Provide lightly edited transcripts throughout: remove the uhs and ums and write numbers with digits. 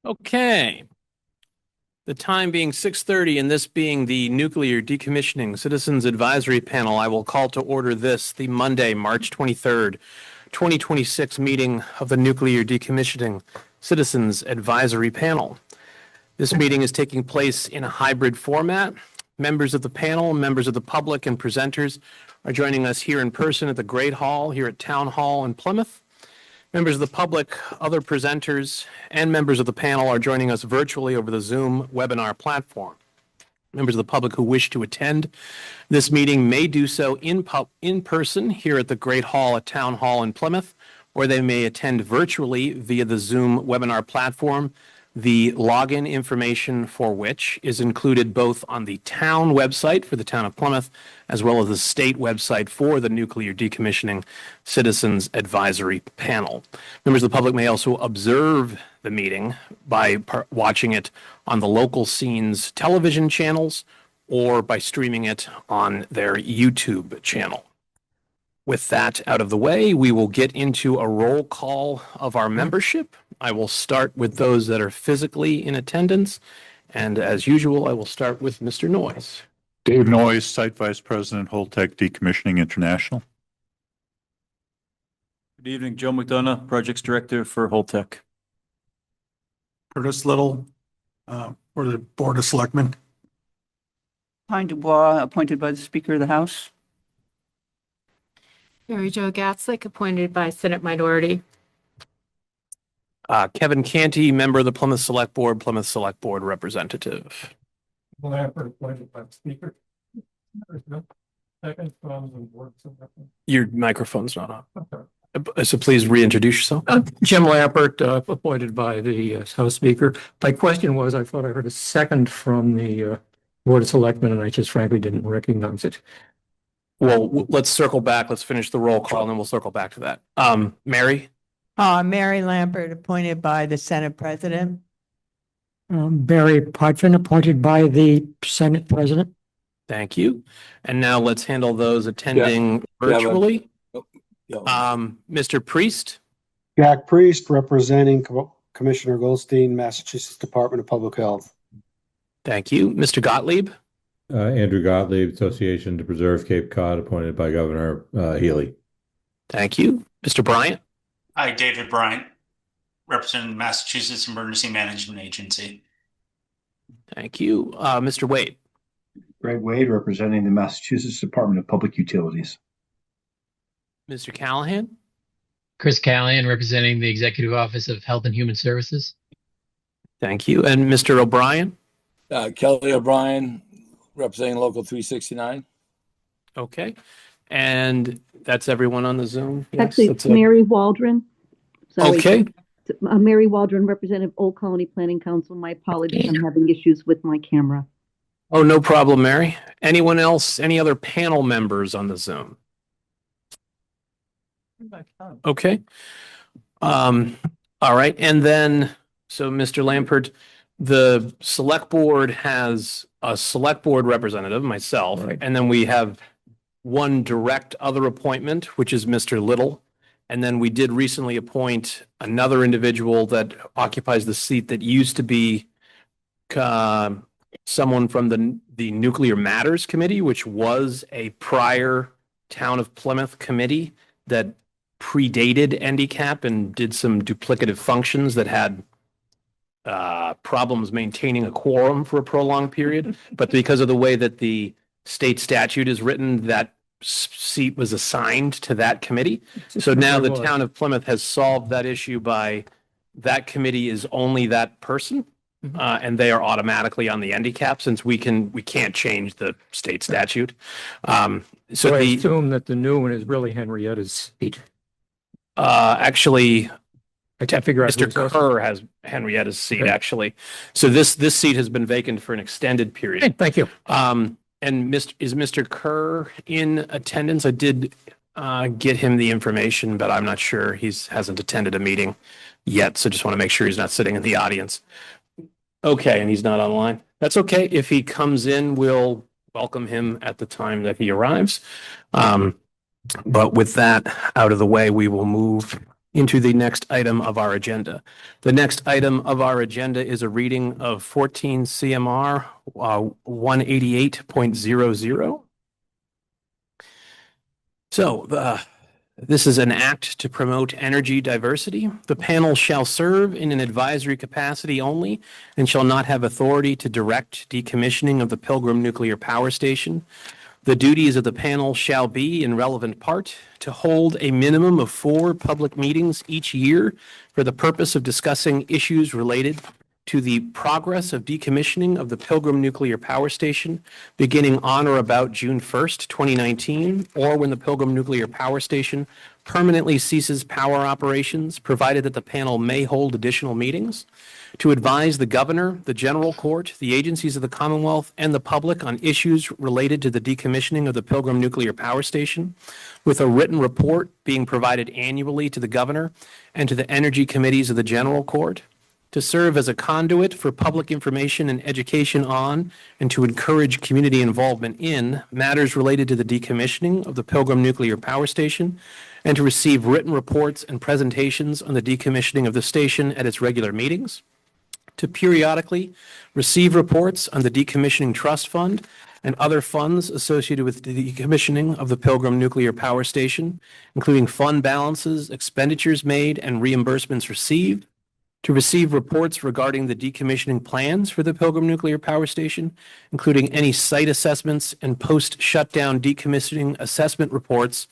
Okay. The time being 6:30 and this being the Nuclear Decommissioning Citizens Advisory Panel, I will call to order the Monday, March 23rd, 2026 meeting of the Nuclear Decommissioning Citizens Advisory Panel. This meeting is taking place in a hybrid format. Members of the panel, members of the public, and presenters are joining us here in person at the Great Hall here at Town Hall in Plymouth. Members of the public, other presenters, and members of the panel are joining us virtually over the Zoom webinar platform. Members of the public who wish to attend this meeting may do so in person here at the Great Hall at Town Hall in Plymouth, or they may attend virtually via the Zoom webinar platform, the login information for which is included both on the town website for the town of Plymouth, as well as the state website for the Nuclear Decommissioning Citizens Advisory Panel. Members of the public may also observe the meeting by watching it on the local scenes television channels or by streaming it on their YouTube channel. With that out of the way, we will get into a roll call of our membership. I will start with those that are physically in attendance. And as usual, I will start with Mr. Noyes. Dave Noyes, Site Vice President, Holtec Decommissioning International. Good evening, Joe McDonough, Projects Director for Holtec. Curtis Little, for the Board of Selectmen. Pine Dubois, appointed by the Speaker of the House. Mary Jo Gatzlick, appointed by Senate Minority. Kevin Canty, member of the Plymouth Select Board representative. Lambert, appointed by the Speaker. Second from the Board of Selectmen. Your microphone's not on. So please reintroduce yourself. Jim Lampert, appointed by the House Speaker. My question was, I thought I heard a second from the Board of Selectmen, and I just frankly didn't recognize it. Well, let's circle back. Let's finish the roll call and then we'll circle back to that. Mary? Mary Lampert, appointed by the Senate President. Barry Podfin, appointed by the Senate President. Thank you. And now let's handle those attending virtually. Mr. Priest? Jack Priest, representing Commissioner Goldstein, Massachusetts Department of Public Health. Thank you. Mr. Gottlieb? Andrew Gottlieb, Association to Preserve Cape Cod, appointed by Governor Healy. Thank you. Mr. Bryant? Hi, David Bryant, representing the Massachusetts Emergency Management Agency. Thank you. Mr. Wade? Greg Wade, representing the Massachusetts Department of Public Utilities. Mr. Callahan? Chris Callahan, representing the Executive Office of Health and Human Services. Thank you. And Mr. O'Brien? Kelly O'Brien, representing Local 369. Okay. And that's everyone on the Zoom? Actually, it's Mary Waldron. Sorry. Okay. Mary Waldron, representative Old Colony Planning Council. My apologies. I'm having issues with my camera. Oh, no problem, Mary. Anyone else? Any other panel members on the Zoom? Okay. All right. And then, so Mr. Lampert, the select board has a select board representative, myself, right. And then we have one direct other appointment, which is Mr. Little. And then we did recently appoint another individual that occupies the seat that used to be someone from the Nuclear Matters Committee, which was a prior Town of Plymouth committee that predated NDCAP and did some duplicative functions that had problems maintaining a quorum for a prolonged period. But because of the way that the state statute is written, that seat was assigned to that committee. So now the town of Plymouth has solved that issue by that committee is only that person. And they are automatically on the NDCAP since we can't change the state statute. So I assume that the new one is really Henrietta's seat. Actually, I can't figure out. Mr. Kerr has Henrietta's seat, actually. So this seat has been vacant for an extended period. Hey, thank you. And is Mr. Kerr in attendance? I did get him the information, but I'm not sure. He hasn't attended a meeting yet, so just want to make sure he's not sitting in the audience. Okay, and he's not online. That's okay. If he comes in, we'll welcome him at the time that he arrives. But with that out of the way, we will move into the next item of our agenda. The next item of our agenda is a reading of 14 CMR 188.00. So this is an act to promote energy diversity. The panel shall serve in an advisory capacity only and shall not have authority to direct decommissioning of the Pilgrim Nuclear Power Station. The duties of the panel shall be, in relevant part, to hold a minimum of 4 public meetings each year for the purpose of discussing issues related to the progress of decommissioning of the Pilgrim Nuclear Power Station beginning on or about June 1st, 2019, or when the Pilgrim Nuclear Power Station permanently ceases power operations, provided that the panel may hold additional meetings, to advise the governor, the general court, the agencies of the Commonwealth, and the public on issues related to the decommissioning of the Pilgrim Nuclear Power Station, with a written report being provided annually to the governor and to the energy committees of the general court, to serve as a conduit for public information and education on, and to encourage community involvement in, matters related to the decommissioning of the Pilgrim Nuclear Power Station, and to receive written reports and presentations on the decommissioning of the station at its regular meetings, to periodically receive reports on the Decommissioning Trust Fund and other funds associated with the decommissioning of the Pilgrim Nuclear Power Station, including fund balances, expenditures made, and reimbursements received, to receive reports regarding the decommissioning plans for the Pilgrim Nuclear Power Station, including any site assessments and post-shutdown decommissioning assessment reports,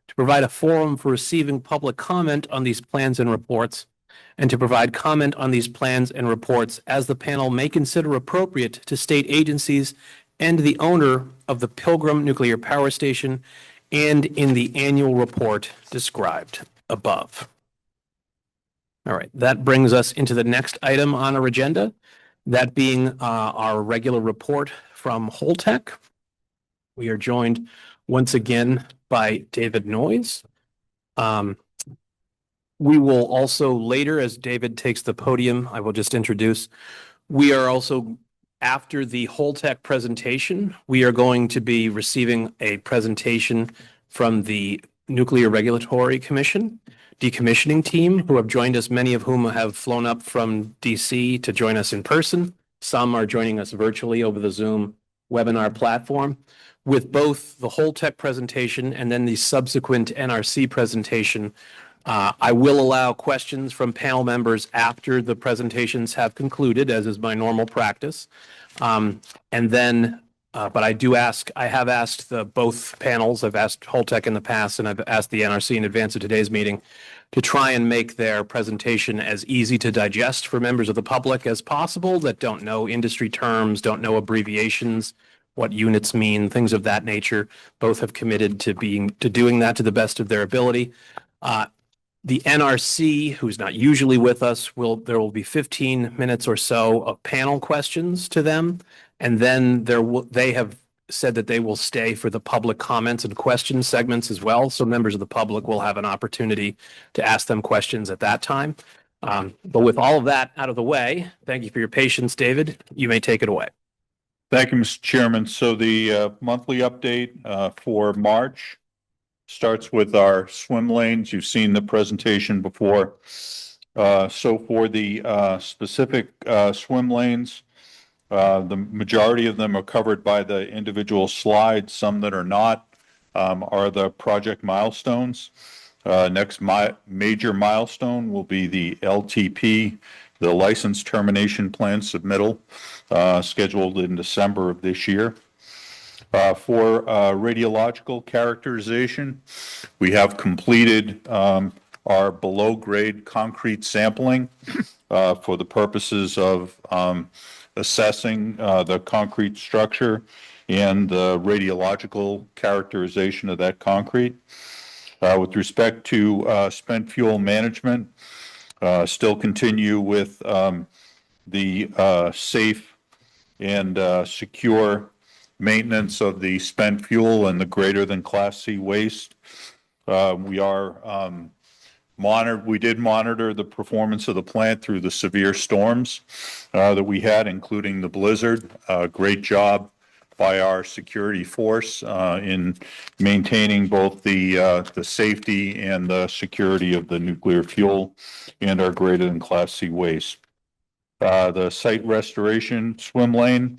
to provide a forum for receiving public comment on these plans and reports, and to provide comment on these plans and reports as the panel may consider appropriate to state agencies and the owner of the Pilgrim Nuclear Power Station and in the annual report described above. All right, that brings us into the next item on our agenda, that being our regular report from Holtec. We are joined once again by David Noyes. We will also later, as David takes the podium, I will just introduce, we are also, after the Holtec presentation, we are going to be receiving a presentation from the Nuclear Regulatory Commission decommissioning team, who have joined us, many of whom have flown up from DC to join us in person. Some are joining us virtually over the Zoom webinar platform. With both the Holtec presentation and then the subsequent NRC presentation, I will allow questions from panel members after the presentations have concluded, as is my normal practice. And then, but I have asked both panels, I've asked Holtec in the past, and I've asked the NRC in advance of today's meeting to try and make their presentation as easy to digest for members of the public as possible that don't know industry terms, don't know abbreviations, what units mean, things of that nature. Both have committed to doing that to the best of their ability. The NRC, who's not usually with us, there will be 15 minutes or so of panel questions to them, and then they have said that they will stay for the public comments and question segments as well, so members of the public will have an opportunity to ask them questions at that time. But with all of that out of the way, thank you for your patience, David. You may take it away. Thank you, Mr. Chairman. So the monthly update for March starts with our swim lanes. You've seen the presentation before. So for the specific swim lanes, the majority of them are covered by the individual slides. Some that are not are the project milestones. Next major milestone will be the LTP, the license termination plan submittal, scheduled in December of this year. For radiological characterization, we have completed our below-grade concrete sampling for the purposes of assessing the concrete structure and the radiological characterization of that concrete. With respect to spent fuel management, still continue with the safe and secure maintenance of the spent fuel and the greater than Class C waste. We did monitor the performance of the plant through the severe storms that we had, including the blizzard. Great job by our security force in maintaining both the safety and the security of the nuclear fuel and our greater than Class C waste. The site restoration swim lane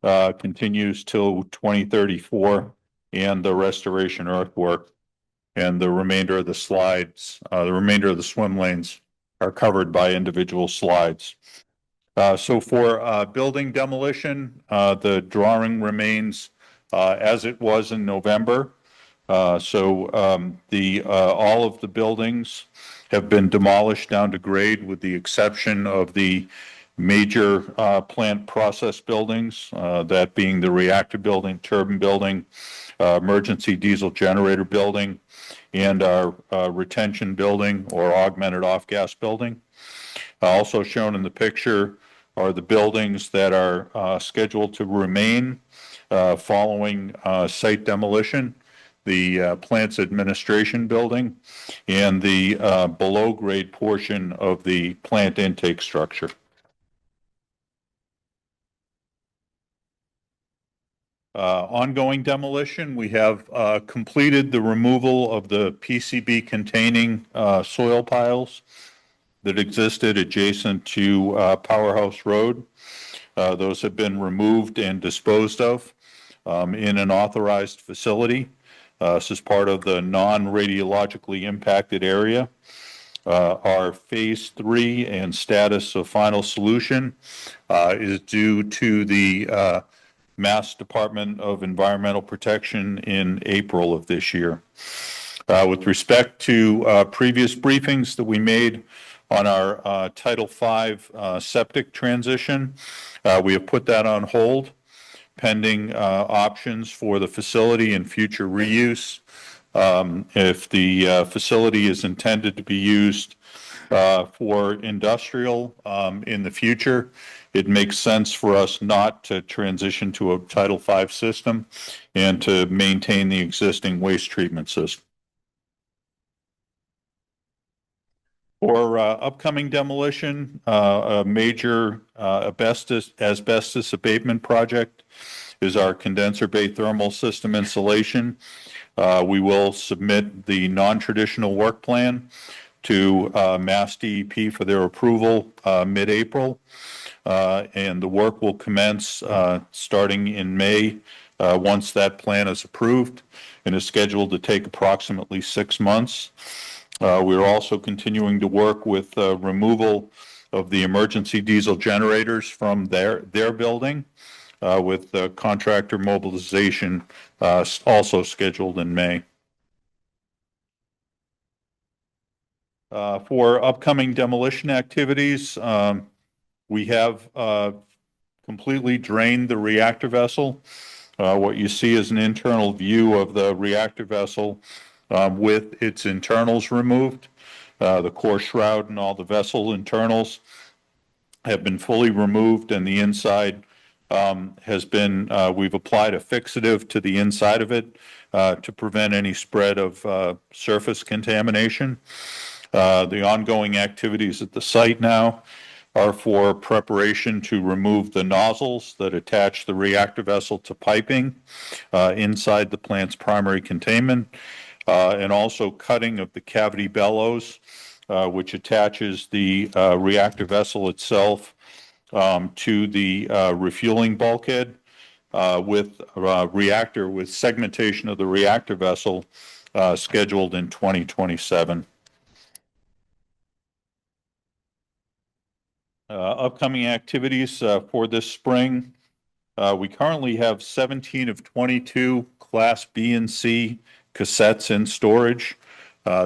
continues till 2034, and the restoration earthwork and the remainder of the slides, the remainder of the swim lanes are covered by individual slides. So for building demolition, the drawing remains as it was in November. So all of the buildings have been demolished down to grade with the exception of the major plant process buildings, that being the reactor building, turbine building, emergency diesel generator building, and our retention building or augmented off-gas building. Also shown in the picture are the buildings that are scheduled to remain following site demolition, the plant's administration building, and the below-grade portion of the plant intake structure. Ongoing demolition, we have completed the removal of the PCB containing soil piles that existed adjacent to Powerhouse Road. Those have been removed and disposed of in an authorized facility. This is part of the non-radiologically impacted area. Our phase 3 and status of final solution is due to the Mass Department of Environmental Protection in April of this year. With respect to previous briefings that we made on our Title V septic transition, we have put that on hold pending options for the facility and future reuse. If the facility is intended to be used for industrial in the future, it makes sense for us not to transition to a Title V system and to maintain the existing waste treatment system. For upcoming demolition, a major asbestos abatement project is our condenser bay thermal system installation. We will submit the non-traditional work plan to Mass DEP for their approval mid-April, and the work will commence starting in May once that plan is approved, and is scheduled to take approximately 6 months. We're also continuing to work with removal of the emergency diesel generators from their building, with contractor mobilization also scheduled in May. For upcoming demolition activities, we have completely drained the reactor vessel. What you see is an internal view of the reactor vessel with its internals removed. The core shroud and all the vessel internals have been fully removed, and the inside has been, we've applied a fixative to the inside of it to prevent any spread of surface contamination. The ongoing activities at the site now are for preparation to remove the nozzles that attach the reactor vessel to piping inside the plant's primary containment, and also cutting of the cavity bellows, which attaches the reactor vessel itself to the refueling bulkhead, with segmentation of the reactor vessel scheduled in 2027. Upcoming activities for this spring. We currently have 17 of 22 Class B and C cassettes in storage.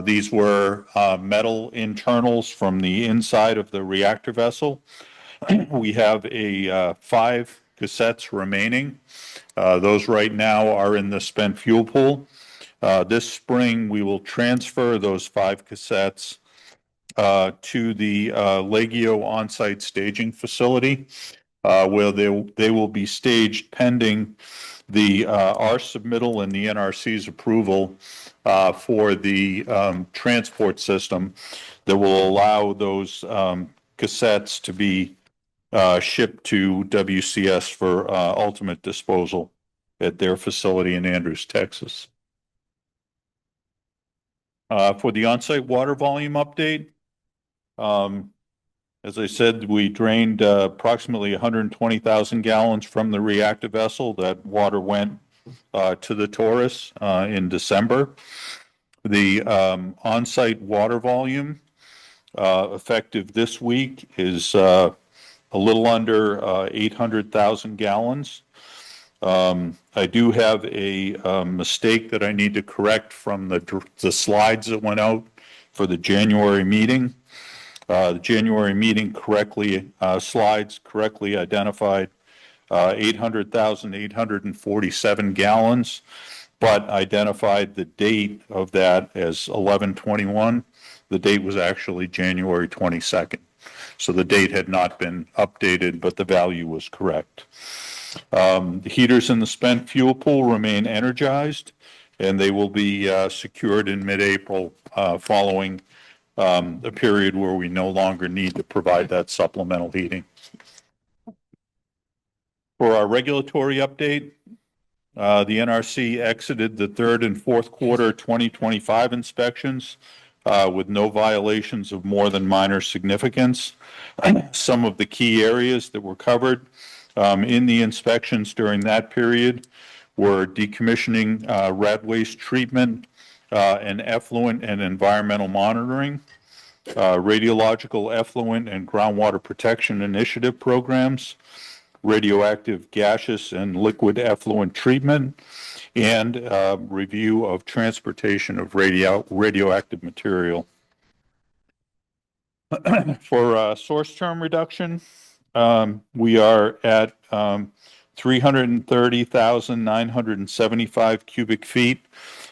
These were metal internals from the inside of the reactor vessel. We have 5 cassettes remaining. Those right now are in the spent fuel pool. This spring, we will transfer those 5 cassettes to the Legio on-site staging facility, where they will be staged pending our submittal and the NRC's approval for the transport system that will allow those cassettes to be shipped to WCS for ultimate disposal. at their facility in Andrews, Texas. For the on-site water volume update, as I said, we drained approximately 120,000 gallons from the reactor vessel. That water went to the Taurus in December. The on-site water volume effective this week is a little under 800,000 gallons. I do have a mistake that I need to correct from the slides that went out for the January meeting. The January meeting slides correctly identified 800,847 gallons, but identified the date of that as 11/21. The date was actually January 22nd. So the date had not been updated, but the value was correct. The heaters in the spent fuel pool remain energized, and they will be secured in mid-April following a period where we no longer need to provide that supplemental heating. For our regulatory update, the NRC exited the third and fourth quarter 2025 inspections with no violations of more than minor significance. Some of the key areas that were covered in the inspections during that period were decommissioning rad waste treatment and effluent and environmental monitoring, radiological effluent and groundwater protection initiative programs, radioactive gaseous and liquid effluent treatment, and review of transportation of radioactive material. For source term reduction, we are at 330,975 cubic feet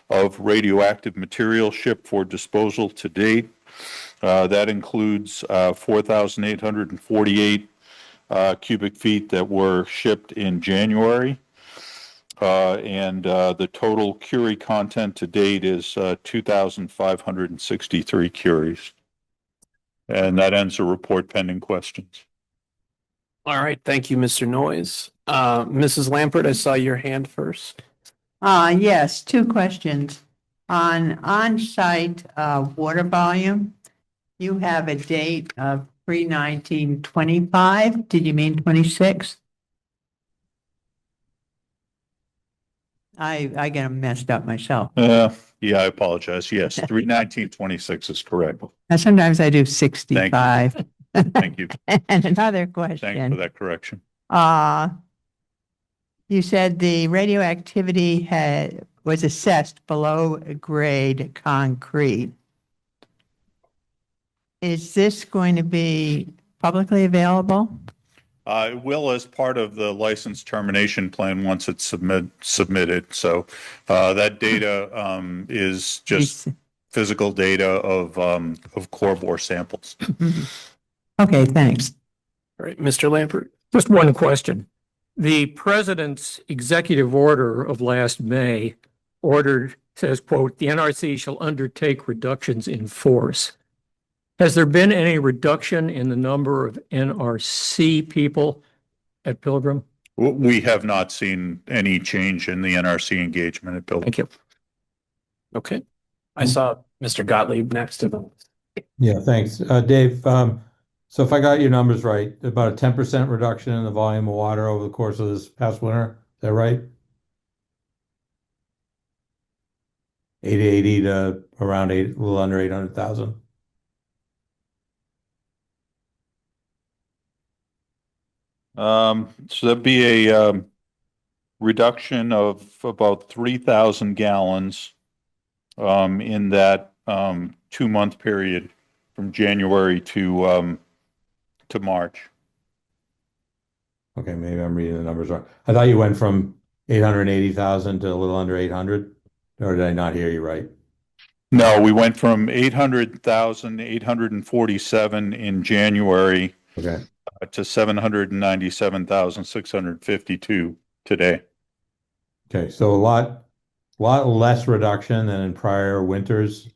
of radioactive material shipped for disposal to date. That includes 4,848 cubic feet that were shipped in January. And the total curie content to date is 2,563 curies. And that ends the report pending questions. All right. Thank you, Mr. Noyes. Mrs. Lampert, I saw your hand first. Yes, two questions. On-site water volume, you have a date of 3/19/25. Did you mean 26? I get them messed up myself. Yeah, I apologize. Yes, 3/19/26 is correct. And sometimes I do 65. Thank you. And another question. Thanks for that correction. You said the radioactivity was assessed below grade concrete. Is this going to be publicly available? It will as part of the license termination plan once it's submitted. So that data is just physical data of core bore samples. Okay, thanks. All right, Mr. Lampert. Just one question. The president's executive order of last May says, quote, "The NRC shall undertake reductions in force." Has there been any reduction in the number of NRC people at Pilgrim? We have not seen any change in the NRC engagement at Pilgrim. Thank you. Okay. I saw Mr. Gottlieb next to them. Yeah, thanks. Dave, so if I got your numbers right, about a 10% reduction in the volume of water over the course of this past winter. Is that right? 880 to around a little under 800,000. So that'd be a reduction of about 3,000 gallons in that 2-month period from January to March. Okay, maybe I'm reading the numbers wrong. I thought you went from 880,000 to a little under 800, or did I not hear you right? No, we went from 800,847 in January to 797,652 today. Okay, so a lot less reduction than in prior winters.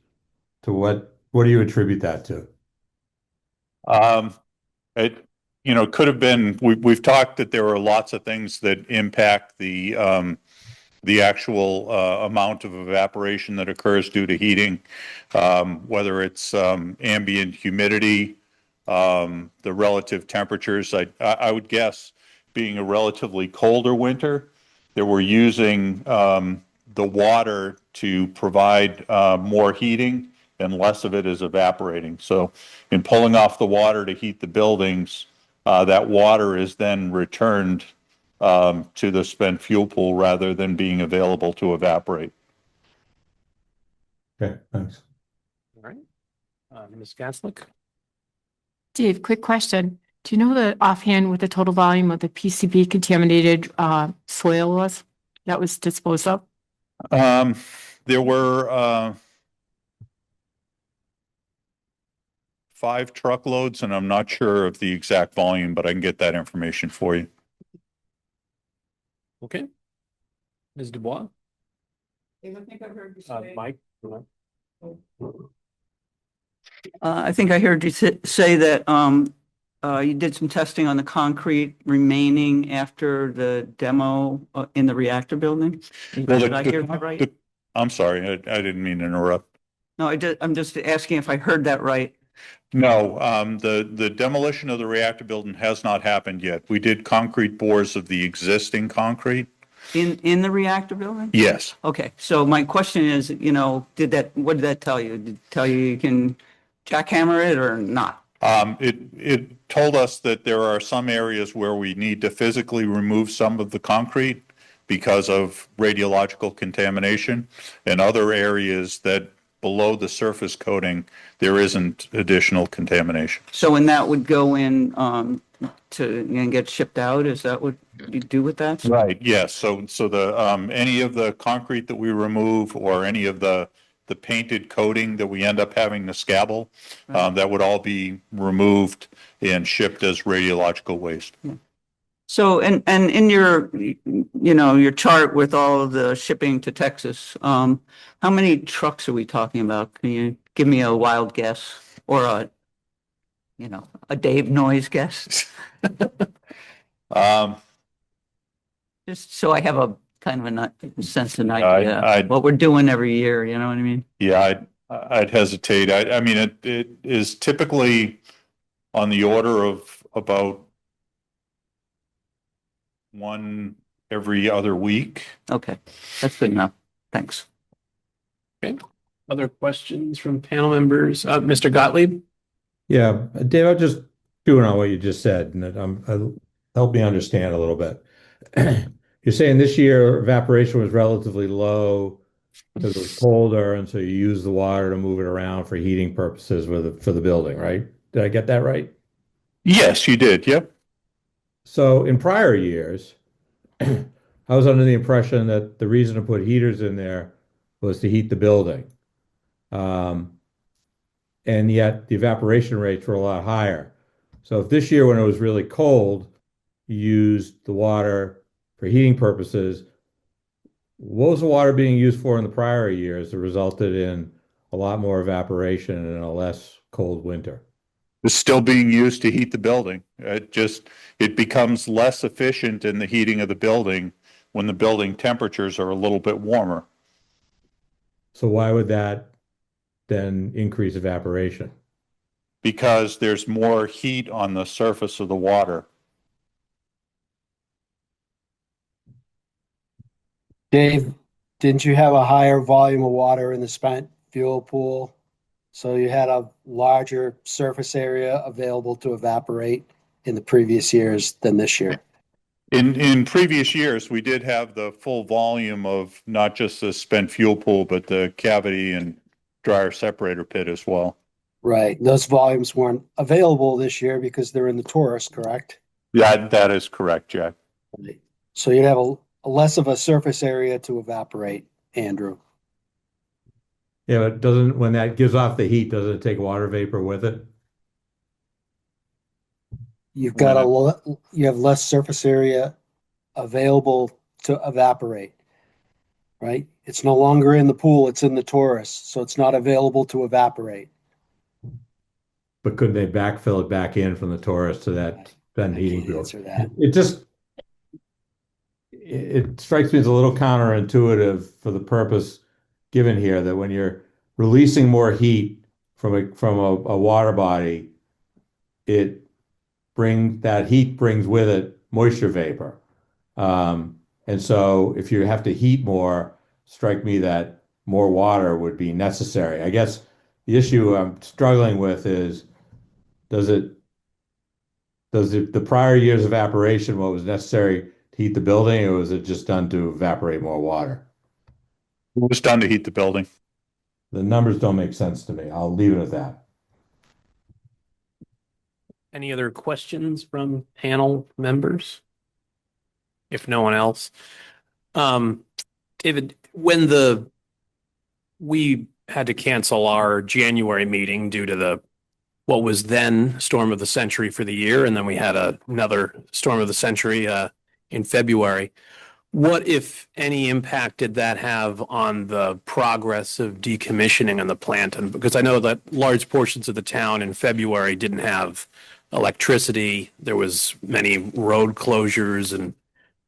To what do you attribute that to? It could have been, we've talked that there are lots of things that impact the the actual amount of evaporation that occurs due to heating, whether it's ambient humidity, the relative temperatures. I would guess, being a relatively colder winter, that we're using the water to provide more heating and less of it is evaporating. So in pulling off the water to heat the buildings, that water is then returned to the spent fuel pool rather than being available to evaporate. Okay, thanks. All right. Ms. Gatslick? Dave, quick question. Do you know the offhand what the total volume of the PCB contaminated soil was that was disposed of? There were 5 truckloads, and I'm not sure of the exact volume, but I can get that information for you. Okay. Ms. Dubois? I think I heard you say. Mike? I think I heard you say that you did some testing on the concrete remaining after the demo in the reactor building. Well, Did I hear that right? I'm sorry, I didn't mean to interrupt. No, I'm just asking if I heard that right. No, the demolition of the reactor building has not happened yet. We did concrete bores of the existing concrete. In the reactor building? Yes. Okay, so my question is, what did that tell you? Did it tell you you can jackhammer it or not? It told us that there are some areas where we need to physically remove some of the concrete because of radiological contamination, and other areas that below the surface coating, there isn't additional contamination. So when that would go in and get shipped out, is that what you do with that? Right, yes. So the any of the concrete that we remove or any of the painted coating that we end up having to scabble, that would all be removed and shipped as radiological waste. Yeah. So, and in your, your chart with all of the shipping to Texas, how many trucks are we talking about? Can you give me a wild guess or a Dave Noyes guess? Just so I have a kind of a sense and idea what we're doing every year, you know what I mean? Yeah, I'd hesitate. I mean, it is typically on the order of about one every other week. Okay, that's good enough. Thanks. Okay. Other questions from panel members? Mr. Gottlieb? Yeah, Dave, I'm just doing on what you just said, and help me understand a little bit. You're saying this year evaporation was relatively low because it was colder, and so you use the water to move it around for heating purposes for the building, right? Did I get that right? Yes, you did. Yep. So in prior years, I was under the impression that the reason to put heaters in there was to heat the building. And yet the evaporation rates were a lot higher. So if this year when it was really cold, you used the water for heating purposes, what was the water being used for in the prior years that resulted in a lot more evaporation and a less cold winter? It's still being used to heat the building. It becomes less efficient in the heating of the building when the building temperatures are a little bit warmer. So why would that then increase evaporation? Because there's more heat on the surface of the water. Dave, didn't you have a higher volume of water in the spent fuel pool? So you had a larger surface area available to evaporate in the previous years than this year. In previous years, we did have the full volume of not just the spent fuel pool, but the cavity and dryer separator pit as well. Right. Those volumes weren't available this year because they're in the torus, correct? Yeah, that is correct, Jack. Right. So you'd have a less of a surface area to evaporate, Andrew. Yeah, but when that gives off the heat, doesn't it take water vapor with it? You have less surface area available to evaporate, right? It's no longer in the pool, it's in the torus, so it's not available to evaporate. But couldn't they backfill it back in from the torus to that spent heating pool? Answer that. it strikes me as a little counterintuitive for the purpose given here that when you're releasing more heat from a water body, that heat brings with it moisture vapor. And so if you have to heat more, strike me that more water would be necessary. I guess the issue I'm struggling with is does the prior year's evaporation what was necessary to heat the building, or was it just done to evaporate more water? It was done to heat the building. The numbers don't make sense to me. I'll leave it at that. Any other questions from panel members? If no one else. David, when we had to cancel our January meeting due to what was then storm of the century for the year, and then we had another storm of the century in February. What, if any, impact did that have on the progress of decommissioning on the plant? And because I know that large portions of the town in February didn't have electricity, there was many road closures and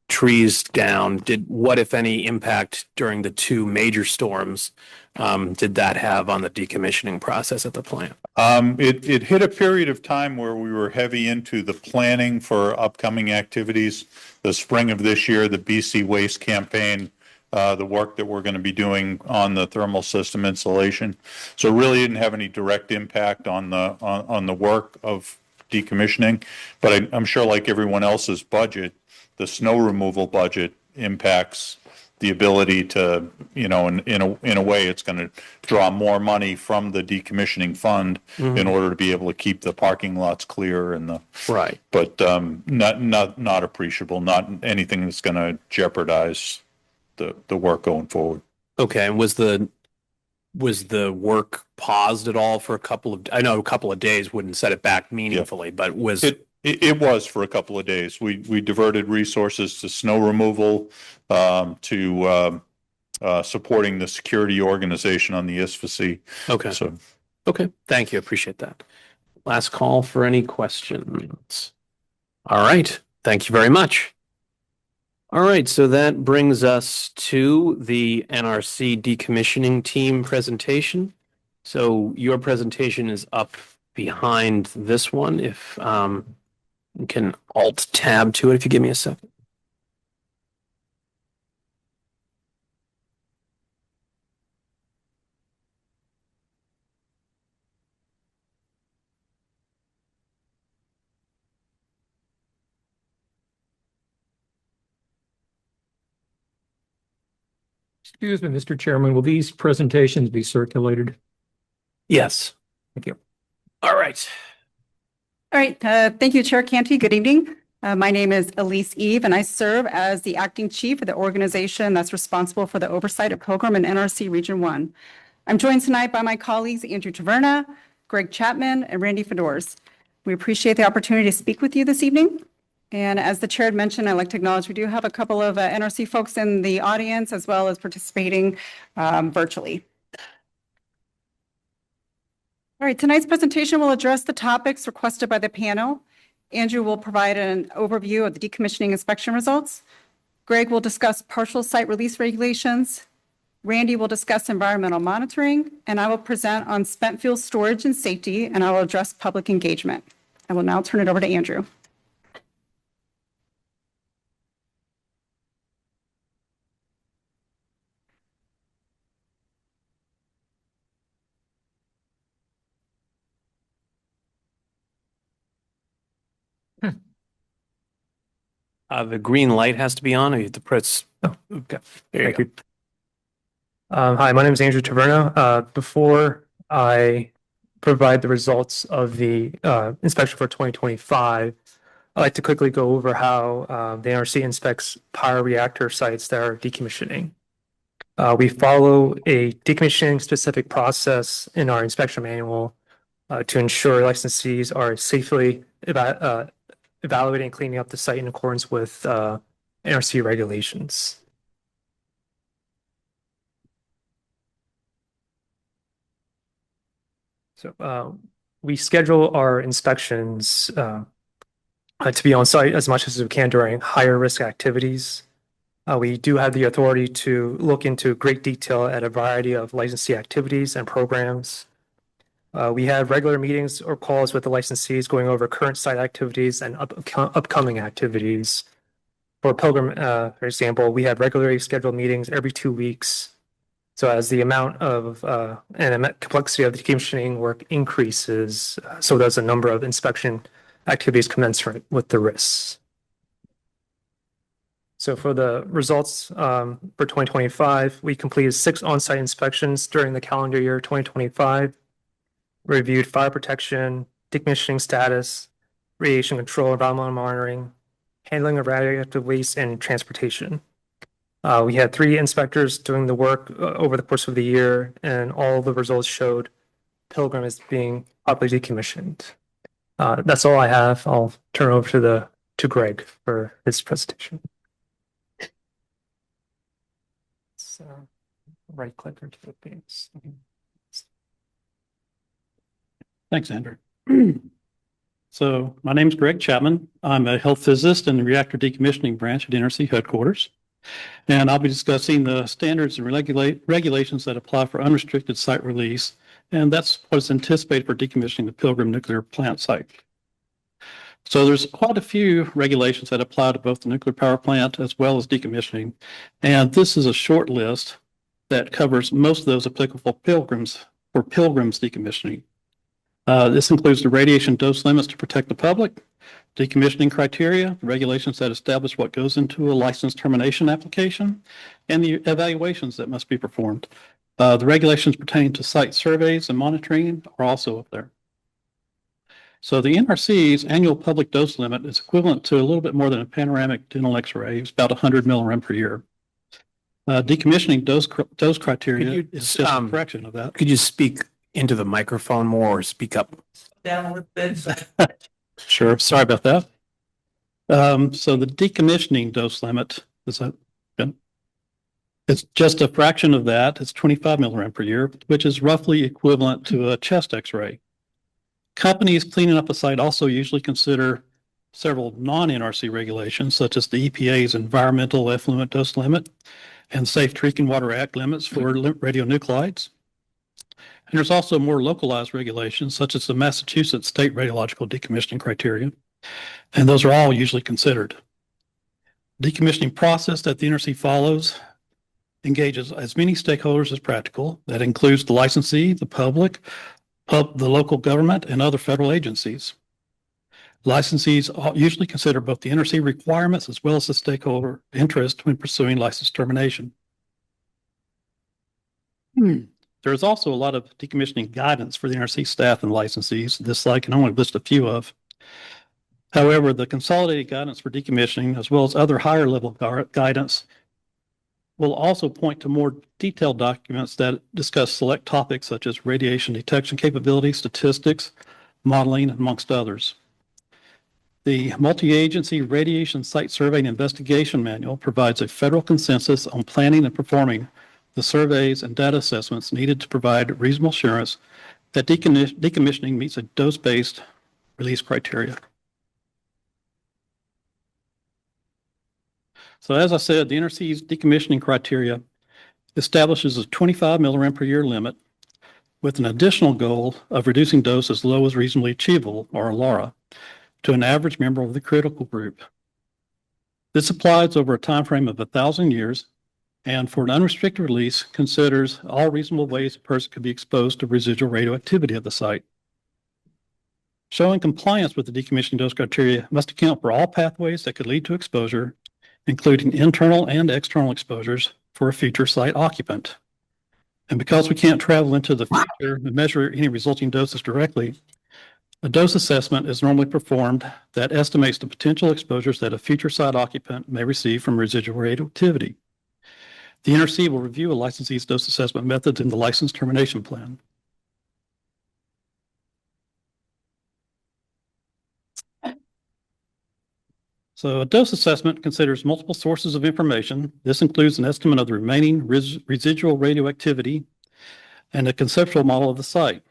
trees down. What, if any, impact during the two major storms did that have on the decommissioning process at the plant? It hit a period of time where we were heavy into the planning for upcoming activities. The spring of this year, the BC Waste Campaign, the work that we're going to be doing on the thermal system installation. So it really didn't have any direct impact on the work of decommissioning. But I'm sure, like everyone else's budget, the snow removal budget impacts the ability to, in a way, it's going to draw more money from the decommissioning fund in order to be able to keep the parking lots clear and right. But not appreciable, not anything that's going to jeopardize the work going forward. Okay, and was the work paused at all for I know a couple of days wouldn't set it back meaningfully, but was It was for a couple of days. We diverted resources to snow removal, to supporting the security organization on the ISFC. Okay. So, okay. Thank you. Appreciate that. Last call for any questions. All right. Thank you very much. All right. So that brings us to the NRC decommissioning team presentation. So your presentation is up behind this one. If you can alt tab to it if you give me a second. Excuse me, Mr. Chairman, will these presentations be circulated? Yes. Thank you. All right. All right. Thank you, Chair Canty. Good evening. My name is Elise Eve, and I serve as the acting chief of the organization that's responsible for the oversight of Pilgrim and NRC Region 1. I'm joined tonight by my colleagues, Andrew Taverna, Greg Chapman, and Randy Fedors. We appreciate the opportunity to speak with you this evening. And as the chair had mentioned, I'd like to acknowledge we do have a couple of NRC folks in the audience as well as participating virtually. All right, tonight's presentation will address the topics requested by the panel. Andrew will provide an overview of the decommissioning inspection results. Greg will discuss partial site release regulations. Randy will discuss environmental monitoring, and I will present on spent fuel storage and safety, and I will address public engagement. I will now turn it over to Andrew. The green light has to be on, or you have to press. Oh, okay. There you go. Hi, my name is Andrew Taverna. Before I provide the results of the inspection for 2025, I'd like to quickly go over how the NRC inspects power reactor sites that are decommissioning. We follow a decommissioning specific process in our inspection manual to ensure licensees are safely evaluating and cleaning up the site in accordance with NRC regulations. So we schedule our inspections to be on site as much as we can during higher risk activities. We do have the authority to look into great detail at a variety of licensee activities and programs. We have regular meetings or calls with the licensees going over current site activities and upcoming activities. For Pilgrim, for example, we have regularly scheduled meetings every 2 weeks. So as the amount of and the complexity of the decommissioning work increases, so does the number of inspection activities commensurate with the risks. So for the results for 2025, we completed 6 on-site inspections during the calendar year 2025, reviewed fire protection, decommissioning status, radiation control, environmental monitoring, handling of radioactive waste, and transportation. We had 3 inspectors doing the work over the course of the year, and all the results showed Pilgrim is being properly decommissioned. That's all I have. I'll turn over to Greg for his presentation. So, right click or to the page. Thanks, Andrew. So my name is Greg Chapman. I'm a health physicist in the reactor decommissioning branch at NRC headquarters. And I'll be discussing the standards and regulations that apply for unrestricted site release. And that's what's anticipated for decommissioning the Pilgrim nuclear plant site. So there's quite a few regulations that apply to both the nuclear power plant as well as decommissioning. And this is a short list that covers most of those applicable Pilgrims decommissioning. This includes the radiation dose limits to protect the public, decommissioning criteria, regulations that establish what goes into a license termination application, and the evaluations that must be performed. The regulations pertaining to site surveys and monitoring are also up there. So the NRC's annual public dose limit is equivalent to a little bit more than a panoramic dental X-ray. It's about 100 millirem per year. Decommissioning dose criteria is just a fraction of that. Could you speak into the microphone more or speak up? Down a little bit. Sure. Sorry about that. So the decommissioning dose limit is it's just a fraction of that. It's 25 millirem per year, which is roughly equivalent to a chest X-ray. Companies cleaning up a site also usually consider several non-NRC regulations, such as the EPA's Environmental Effluent Dose Limit and Safe Drinking Water Act limits for radionuclides. And there's also more localized regulations, such as the Massachusetts State Radiological Decommissioning Criteria, and those are all usually considered. Decommissioning process that the NRC follows engages as many stakeholders as practical. That includes the licensee, the public, the local government, and other federal agencies. Licensees usually consider both the NRC requirements as well as the stakeholder interest when pursuing license termination. There is also a lot of decommissioning guidance for the NRC staff and licensees. This slide can only list a few of. However, the consolidated guidance for decommissioning, as well as other higher level guidance, will also point to more detailed documents that discuss select topics such as radiation detection capability, statistics, modeling, amongst others. The Multi-Agency Radiation Site Survey and Investigation Manual provides a federal consensus on planning and performing the surveys and data assessments needed to provide reasonable assurance that decommissioning meets a dose-based release criteria. So as I said, the NRC's decommissioning criteria establishes a 25 millirem per year limit with an additional goal of reducing dose as low as reasonably achievable, or LARA, to an average member of the critical group. This applies over a time frame of 1,000 years, and for an unrestricted release, considers all reasonable ways a person could be exposed to residual radioactivity at the site. Showing compliance with the decommissioning dose criteria must account for all pathways that could lead to exposure, including internal and external exposures for a future site occupant. And because we can't travel into the future and measure any resulting doses directly, a dose assessment is normally performed that estimates the potential exposures that a future site occupant may receive from residual radioactivity. The NRC will review a licensee's dose assessment methods in the license termination plan. So a dose assessment considers multiple sources of information. This includes an estimate of the remaining residual radioactivity and a conceptual model of the site.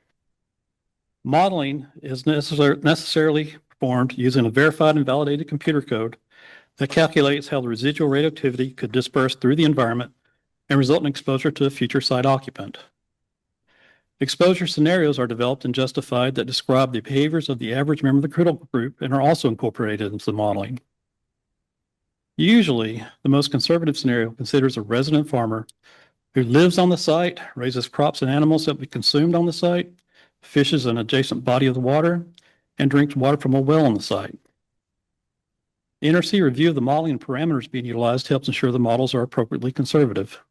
Modeling is necessarily performed using a verified and validated computer code that calculates how the residual radioactivity could disperse through the environment and result in exposure to a future site occupant. Exposure scenarios are developed and justified that describe the behaviors of the average member of the critical group and are also incorporated into the modeling. Usually, the most conservative scenario considers a resident farmer who lives on the site, raises crops and animals that will be consumed on the site, fishes an adjacent body of the water, and drinks water from a well on the site. The NRC review of the modeling and parameters being utilized helps ensure the models are appropriately conservative.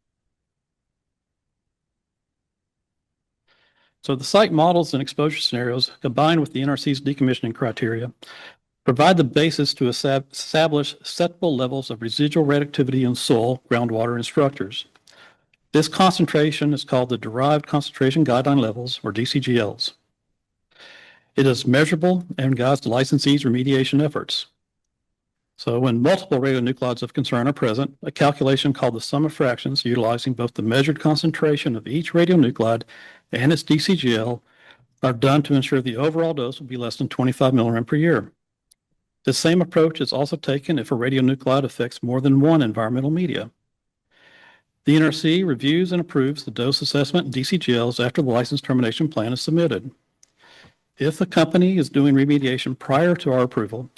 So the site models and exposure scenarios, combined with the NRC's decommissioning criteria, provide the basis to establish acceptable levels of residual radioactivity in soil, groundwater, and structures. This concentration is called the Derived Concentration Guideline Levels, or DCGLs. It is measurable and guides the licensee's remediation efforts. So when multiple radionuclides of concern are present, a calculation called the sum of fractions, utilizing both the measured concentration of each radionuclide and its DCGL, are done to ensure the overall dose will be less than 25 milligram per year. The same approach is also taken if a radionuclide affects more than one environmental media. The NRC reviews and approves the dose assessment and DCGLs after the license termination plan is submitted. If the company is doing remediation prior to our approval,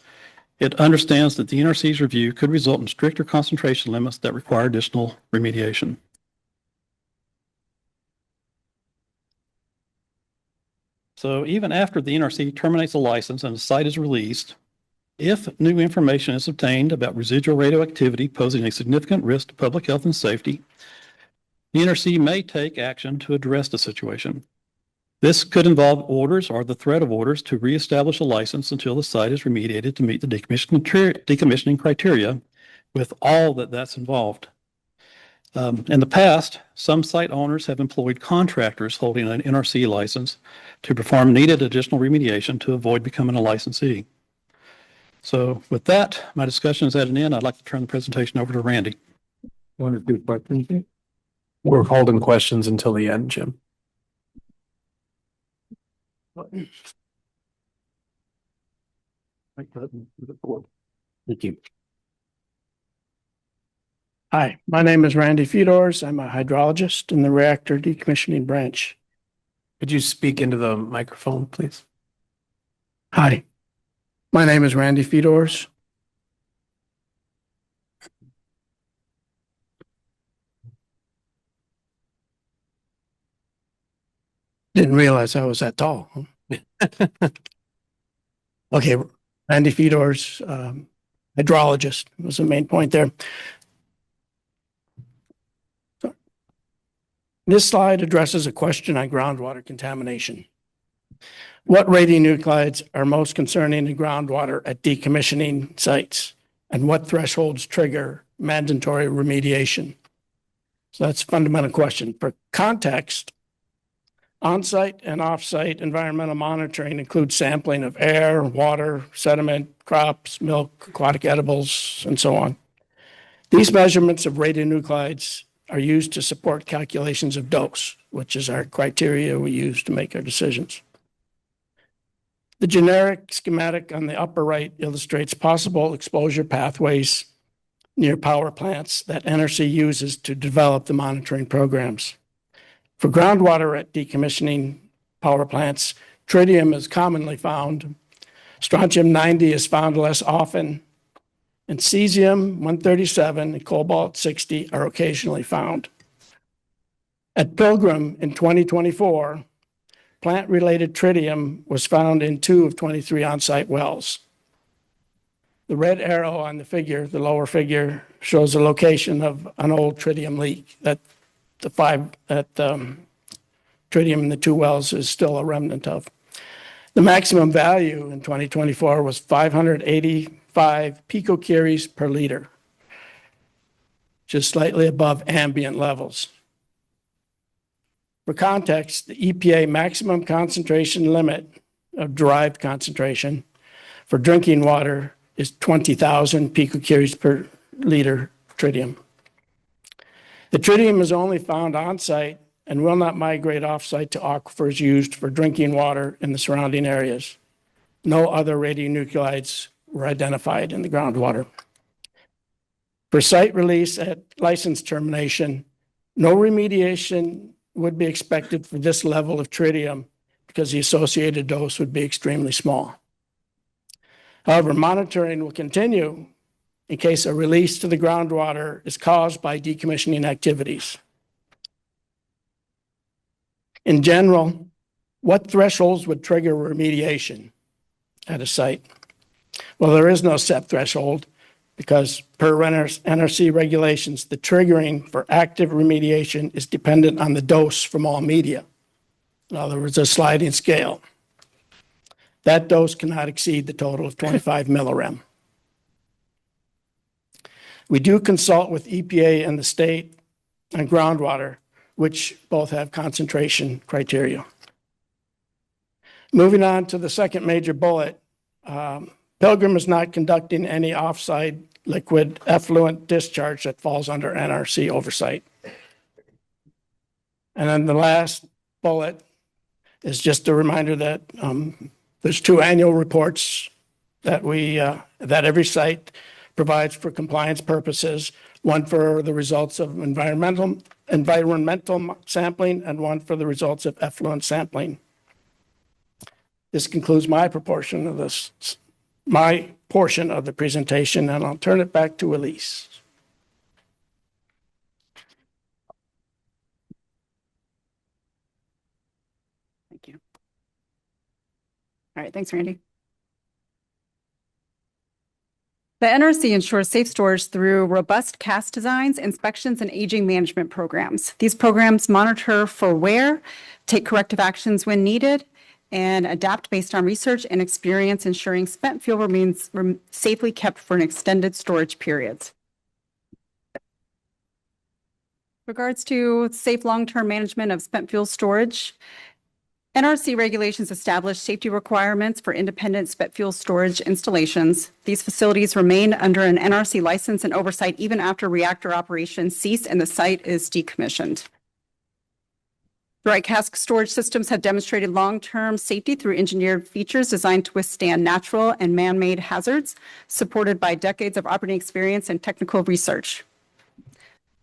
it understands that the NRC's review could result in stricter concentration limits that require additional remediation. So even after the NRC terminates the license and the site is released, if new information is obtained about residual radioactivity posing a significant risk to public health and safety, the NRC may take action to address the situation. This could involve orders or the threat of orders to reestablish a license until the site is remediated to meet the decommissioning criteria, with all that's involved. In the past, some site owners have employed contractors holding an NRC license to perform needed additional remediation to avoid becoming a licensee. So with that, my discussion is at an end. I'd like to turn the presentation over to Randy. One or two questions? We're holding questions until the end, Jim. Thank you. Hi, my name is Randy Fedors. I'm a hydrologist in the reactor decommissioning branch. Could you speak into the microphone, please? Hi, my name is Randy Fedors. Didn't realize I was that tall. Okay, Randy Fedors, hydrologist was the main point there. This slide addresses a question on groundwater contamination. What radionuclides are most concerning in groundwater at decommissioning sites, and what thresholds trigger mandatory remediation? So that's a fundamental question. For context, on-site and off-site environmental monitoring includes sampling of air, water, sediment, crops, milk, aquatic edibles, and so on. These measurements of radionuclides are used to support calculations of dose, which is our criteria we use to make our decisions. The generic schematic on the upper right illustrates possible exposure pathways near power plants that NRC uses to develop the monitoring programs. For groundwater at decommissioning power plants, tritium is commonly found. Strontium-90 is found less often, and cesium-137 and cobalt-60 are occasionally found. At Pilgrim in 2024, plant-related tritium was found in 2 of 23 on-site wells. The red arrow on the figure, the lower figure, shows the location of an old tritium leak that tritium in the 2 wells is still a remnant of. The maximum value in 2024 was 585 picocuries per liter, just slightly above ambient levels. For context, the EPA maximum concentration limit of derived concentration for drinking water is 20,000 picocuries per liter tritium. The tritium is only found on-site and will not migrate off-site to aquifers used for drinking water in the surrounding areas. No other radionuclides were identified in the groundwater. For site release at license termination, no remediation would be expected for this level of tritium because the associated dose would be extremely small. However, monitoring will continue in case a release to the groundwater is caused by decommissioning activities. In general, what thresholds would trigger remediation at a site? Well, there is no set threshold because per NRC regulations, the triggering for active remediation is dependent on the dose from all media. In other words, a sliding scale. That dose cannot exceed the total of 25 millirem. We do consult with EPA and the state on groundwater, which both have concentration criteria. Moving on to the second major bullet, Pilgrim is not conducting any offsite liquid effluent discharge that falls under NRC oversight. And then the last bullet is just a reminder that there's 2 annual reports that that every site provides for compliance purposes, one for the results of environmental sampling and one for the results of effluent sampling. This concludes my portion of the presentation, and I'll turn it back to Elise. Thank you. All right, thanks, Randy. The NRC ensures safe storage through robust CAS designs, inspections, and aging management programs. These programs monitor for wear, take corrective actions when needed, and adapt based on research and experience, ensuring spent fuel remains safely kept for an extended storage periods. Regards to safe long-term management of spent fuel storage, NRC regulations establish safety requirements for independent spent fuel storage installations. These facilities remain under an NRC license and oversight even after reactor operations cease and the site is decommissioned. Dry cask storage systems have demonstrated long-term safety through engineered features designed to withstand natural and man-made hazards, supported by decades of operating experience and technical research.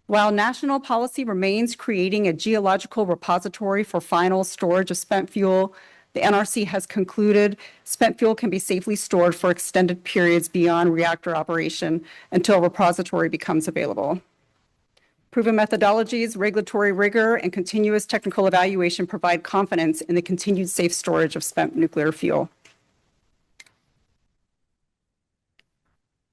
While national policy remains creating a geological repository for final storage of spent fuel, the NRC has concluded spent fuel can be safely stored for extended periods beyond reactor operation until a repository becomes available. Proven methodologies, regulatory rigor, and continuous technical evaluation provide confidence in the continued safe storage of spent nuclear fuel.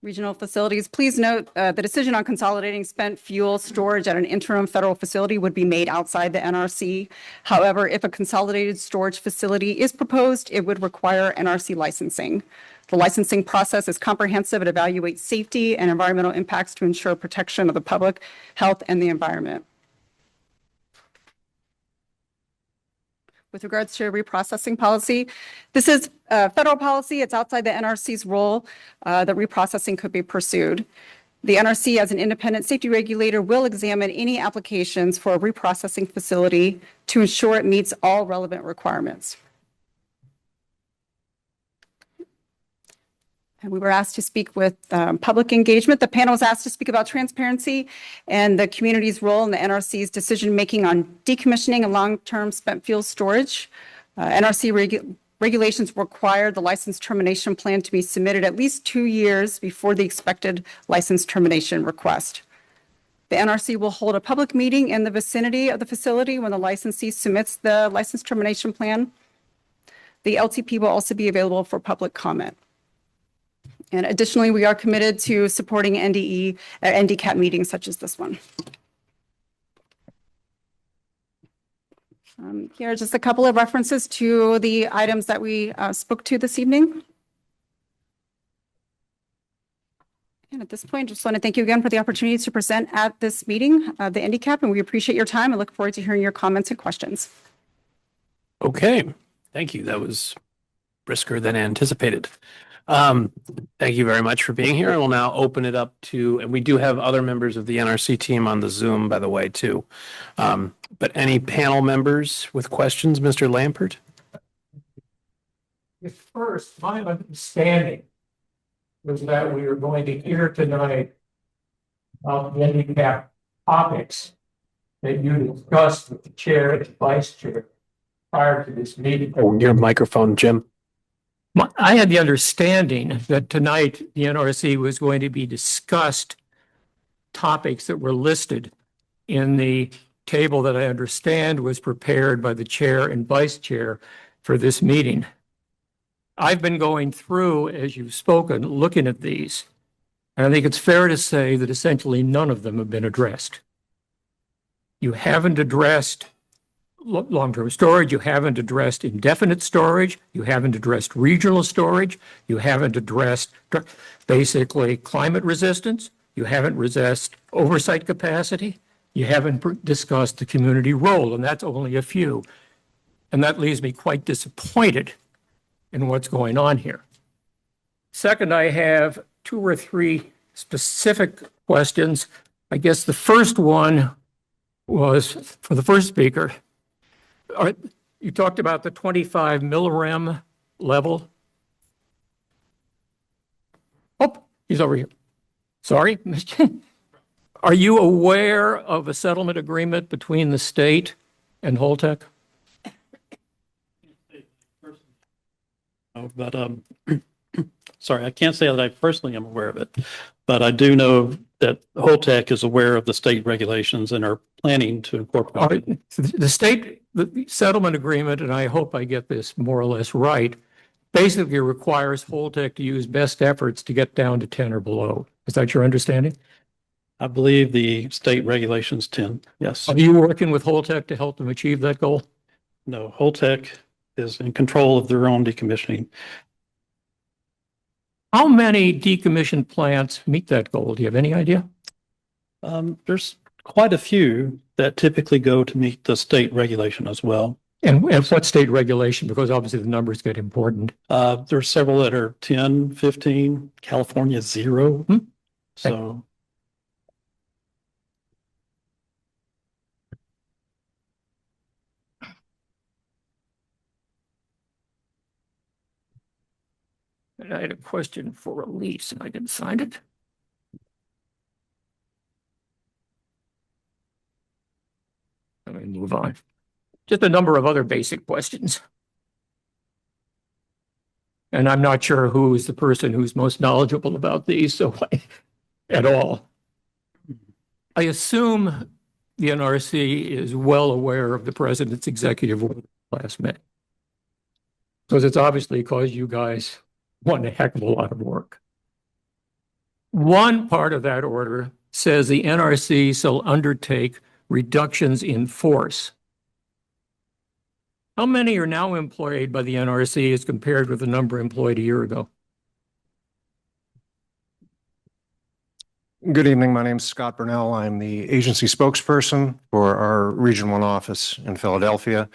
Regional facilities, please note the decision on consolidating spent fuel storage at an interim federal facility would be made outside the NRC. However, if a consolidated storage facility is proposed, it would require NRC licensing. The licensing process is comprehensive. It evaluates safety and environmental impacts to ensure protection of the public health and the environment. With regards to reprocessing policy, this is federal policy. It's outside the NRC's role that reprocessing could be pursued. The NRC, as an independent safety regulator, will examine any applications for a reprocessing facility to ensure it meets all relevant requirements. And we were asked to speak with public engagement. The panel was asked to speak about transparency and the community's role in the NRC's decision-making on decommissioning and long-term spent fuel storage. NRC regulations require the license termination plan to be submitted at least 2 years before the expected license termination request. The NRC will hold a public meeting in the vicinity of the facility when the licensee submits the license termination plan. The LTP will also be available for public comment. And additionally, we are committed to supporting NDCAP meetings such as this one. Here are just a couple of references to the items that we spoke to this evening. And at this point, just want to thank you again for the opportunity to present at this meeting, the NDCAP, and we appreciate your time and look forward to hearing your comments and questions. Okay, thank you. That was brisker than anticipated. Thank you very much for being here. I will now open it up to, and we do have other members of the NRC team on the Zoom, by the way, too. But any panel members with questions, Mr. Lampert? First, my understanding was that we were going to hear tonight of the handicap topics that you discussed with the chair and vice chair prior to this meeting. Oh, your microphone, Jim. I had the understanding that tonight the NRC was going to be discussed topics that were listed in the table that I understand was prepared by the chair and vice chair for this meeting. I've been going through, as you've spoken, looking at these, and I think it's fair to say that essentially none of them have been addressed. You haven't addressed long-term storage, you haven't addressed indefinite storage, you haven't addressed regional storage, you haven't addressed basically climate resistance, you haven't addressed oversight capacity, you haven't discussed the community role, and that's only a few. And that leaves me quite disappointed in what's going on here. Second, I have 2 or 3 specific questions. I guess the first one was for the first speaker. You talked about the 25 millirem level. Oh, he's over here. Sorry. Are you aware of a settlement agreement between the state and Holtec? But sorry, I can't say that I personally am aware of it, but I do know that Holtec is aware of the state regulations and are planning to incorporate it. The settlement agreement, and I hope I get this more or less right, basically requires Holtec to use best efforts to get down to 10 or below. Is that your understanding? I believe the state regulations 10, yes. Are you working with Holtec to help them achieve that goal? No, Holtec is in control of their own decommissioning. How many decommissioned plants meet that goal? Do you have any idea? There's quite a few that typically go to meet the state regulation as well. And what state regulation? Because obviously the numbers get important. There's several that are 10, 15, California 0. So. And I had a question for Elise and I didn't find it. Let me move on. Just a number of other basic questions. And I'm not sure who is the person who's most knowledgeable about these, so at all. I assume the NRC is well aware of the president's executive order last May. Because it's obviously caused you guys one heck of a lot of work. One part of that order says the NRC shall undertake reductions in force. How many are now employed by the NRC as compared with the number employed a year ago? Good evening. My name is Scott Burnell. I'm the agency spokesperson for our Region 1 office in Philadelphia.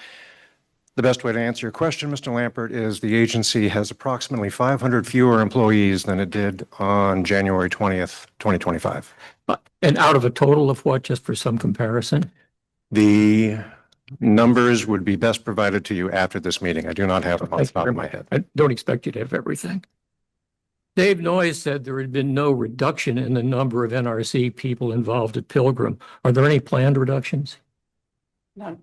The best way to answer your question, Mr. Lampert, is the agency has approximately 500 fewer employees than it did on January 20th, 2025. And out of a total of what, just for some comparison? The numbers would be best provided to you after this meeting. I do not have them off the top of my head. I don't expect you to have everything. Dave Noyes said there had been no reduction in the number of NRC people involved at Pilgrim. Are there any planned reductions? No,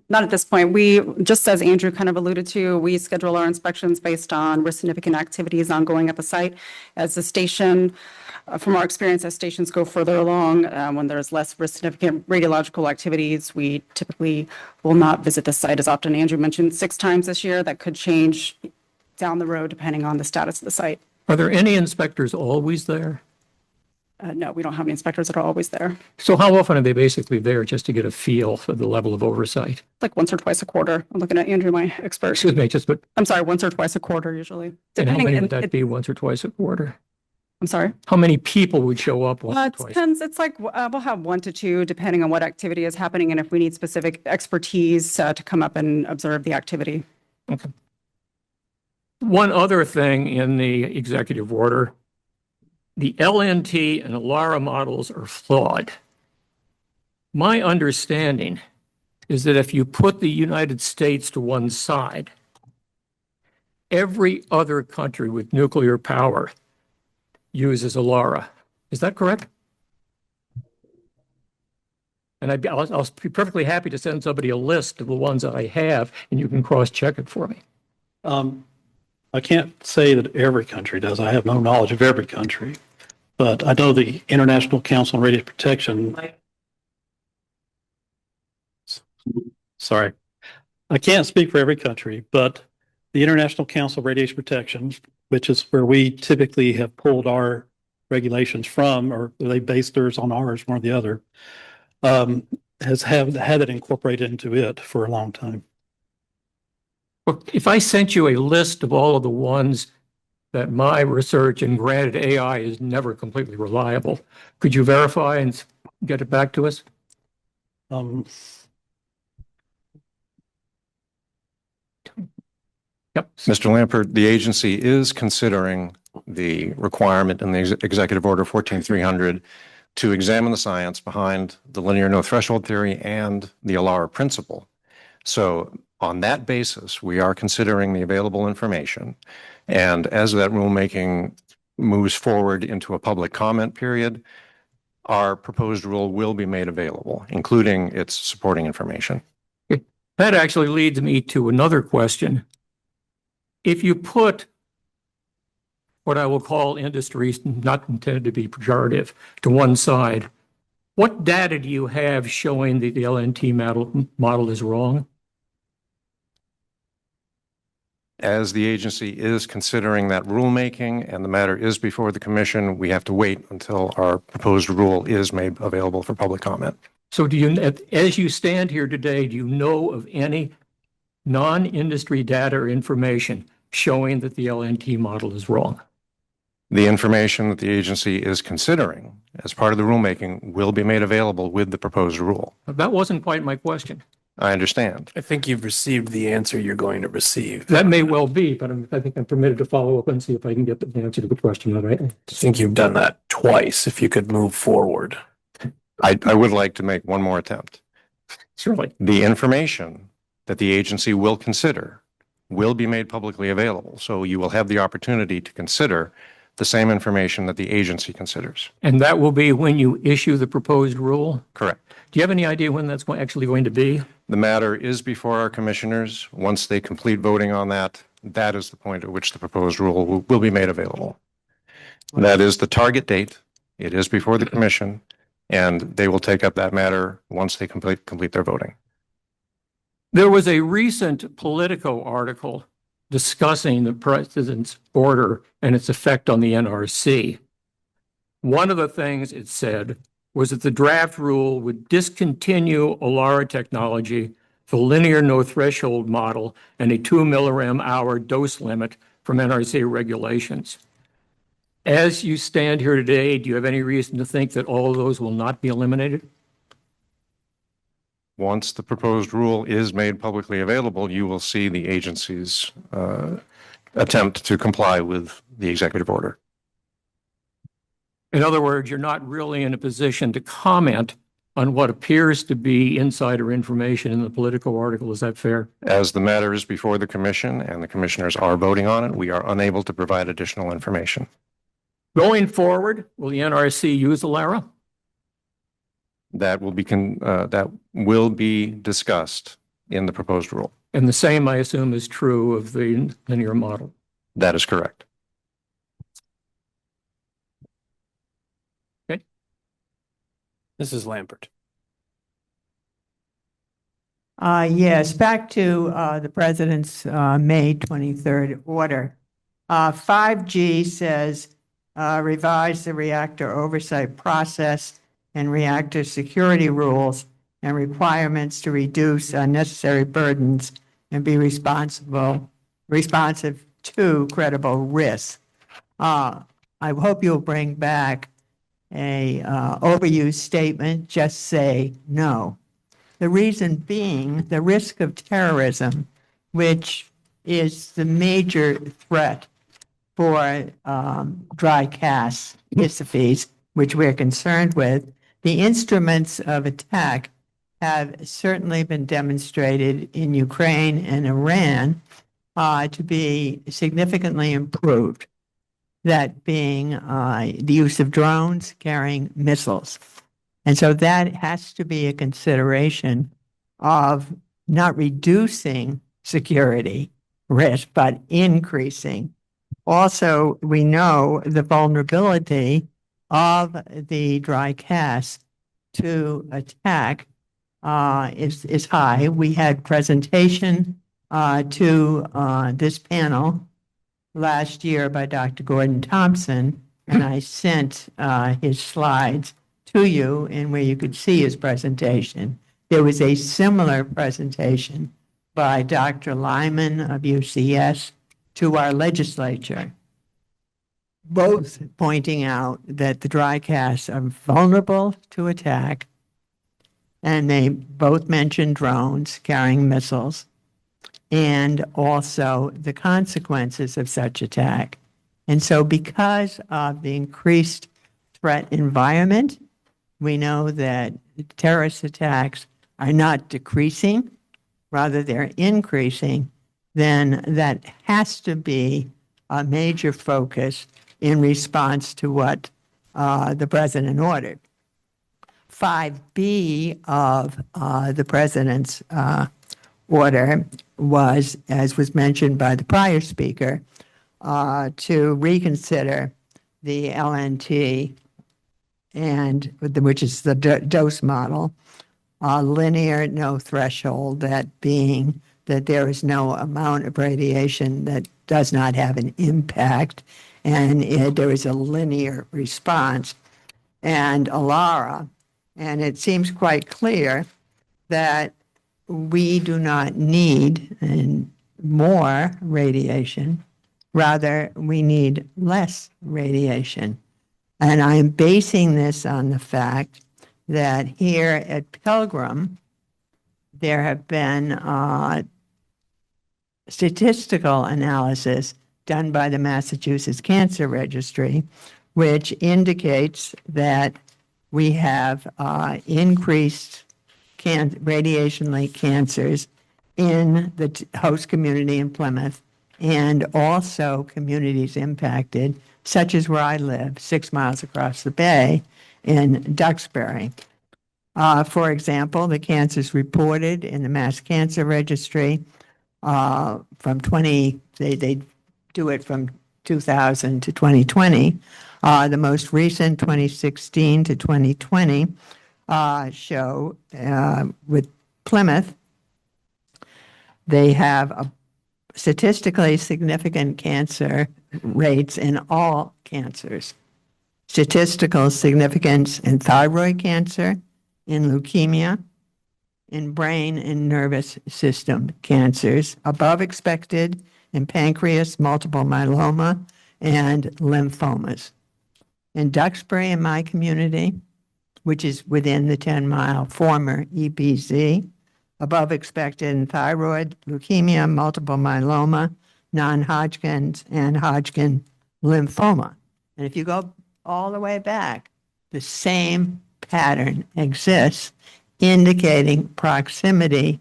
not at this point. We, just as Andrew kind of alluded to, we schedule our inspections based on risk significant activities ongoing at the site. As the station, from our experience, as stations go further along, when there's less risk significant radiological activities, we typically will not visit the site as often. Andrew mentioned 6 times this year. That could change down the road depending on the status of the site. Are there any inspectors always there? No, we don't have any inspectors that are always there. So how often are they basically there just to get a feel for the level of oversight? Like once or twice a quarter. I'm looking at Andrew, my expert. Excuse me, just I'm sorry, once or twice a quarter usually. And how many would and that be once or twice a quarter? I'm sorry? How many people would show up once or It twice? depends. It's like we'll have 1 to 2 depending on what activity is happening and if we need specific expertise to come up and observe the activity. Okay. One other thing in the executive order, the LNT and ALARA models are flawed. My understanding is that if you put the United States to one side, every other country with nuclear power uses ALARA. Is that correct? And I'll be perfectly happy to send somebody a list of the ones that I have, and you can cross-check it for me. I can't say that every country does. I have no knowledge of every country, but I know the International Council on Radiation Protection. Sorry, I can't speak for every country, but the International Council of Radiation Protection, which is where we typically have pulled our regulations from, or they base theirs on ours, one or the other, has had it incorporated into it for a long time. Well, if I sent you a list of all of the ones that my research, and granted AI is never completely reliable, could you verify and get it back to us? Yep. Mr. Lampert, the agency is considering the requirement in the Executive Order 14300 to examine the science behind the linear no threshold theory and the ALARA principle. So on that basis, we are considering the available information. And as that rulemaking moves forward into a public comment period, our proposed rule will be made available, including its supporting information. That actually leads me to another question. If you put what I will call industries, not intended to be pejorative, to one side, what data do you have showing that the LNT model is wrong? As the agency is considering that rulemaking and the matter is before the commission, we have to wait until our proposed rule is made available for public comment. So do you, as you stand here today, do you know of any non-industry data or information showing that the LNT model is wrong? The information that the agency is considering as part of the rulemaking will be made available with the proposed rule. That wasn't quite my question. I understand. I think you've received the answer you're going to receive. That may well be, but I think I'm permitted to follow up and see if I can get the answer to the question, all right? I think you've done that twice. If you could move forward. I would like to make one more attempt. Surely. The information that the agency will consider will be made publicly available. So you will have the opportunity to consider the same information that the agency considers. And that will be when you issue the proposed rule? Correct. Do you have any idea when that's actually going to be? The matter is before our commissioners. Once they complete voting on that, that is the point at which the proposed rule will be made available. That is the target date. It is before the commission, and they will take up that matter once they complete their voting. There was a recent Politico article discussing the president's order and its effect on the NRC. One of the things it said was that the draft rule would discontinue ALARA technology, the linear no threshold model, and a 2 milligram-hour dose limit from NRC regulations. As you stand here today, do you have any reason to think that all of those will not be eliminated? Once the proposed rule is made publicly available, you will see the agency's attempt to comply with the executive order. In other words, you're not really in a position to comment on what appears to be insider information in the Politico article. Is that fair? As the matter is before the commission and the commissioners are voting on it, we are unable to provide additional information. Going forward, will the NRC use ALARA? That will be discussed in the proposed rule. And the same, I assume, is true of the linear model. That is correct. Okay. Mrs. Lampert. Yes, back to the president's May 23rd order. 5G says revise the reactor oversight process and reactor security rules and requirements to reduce unnecessary burdens and be responsive to credible risks. I hope you'll bring back a overused statement, just say no. The reason being the risk of terrorism, which is the major threat for dry gas ISAFEs, which we're concerned with. The instruments of attack have certainly been demonstrated in Ukraine and Iran to be significantly improved. That being the use of drones carrying missiles. And so that has to be a consideration of not reducing security risk, but increasing. Also, we know the vulnerability of the dry cast to attack is high. We had presentation to this panel last year by Dr. Gordon Thompson, and I sent his slides to you and where you could see his presentation. There was a similar presentation by Dr. Lyman of UCS to our legislature, both pointing out that the dry casts are vulnerable to attack, and they both mentioned drones carrying missiles, and also the consequences of such attack. And so because of the increased threat environment, we know that terrorist attacks are not decreasing, rather they're increasing, then that has to be a major focus in response to what the president ordered. 5B of the president's order was, as was mentioned by the prior speaker, to reconsider the LNT, and which is the dose model, linear, no threshold, that being that there is no amount of radiation that does not have an impact, and there is a linear response, and ALARA. And it seems quite clear that we do not need more radiation. Rather, we need less radiation. And I am basing this on the fact that here at Pilgrim, there have been statistical analysis done by the Massachusetts Cancer Registry, which indicates that we have increased radiation-linked cancers in the host community in Plymouth, and also communities impacted, such as where I live, 6 miles across the bay in Duxbury. For example, the cancers reported in the Mass Cancer Registry they do it from 2000 to 2020. The most recent, 2016 to 2020, show with Plymouth, they have a statistically significant cancer rates in all cancers. Statistical significance in thyroid cancer, in leukemia, in brain and nervous system cancers, above expected in pancreas, multiple myeloma, and lymphomas. In Duxbury, in my community, which is within the 10-mile former EBZ, above expected in thyroid, leukemia, multiple myeloma, non-Hodgkin's, and Hodgkin lymphoma. And if you go all the way back, the same pattern exists, indicating proximity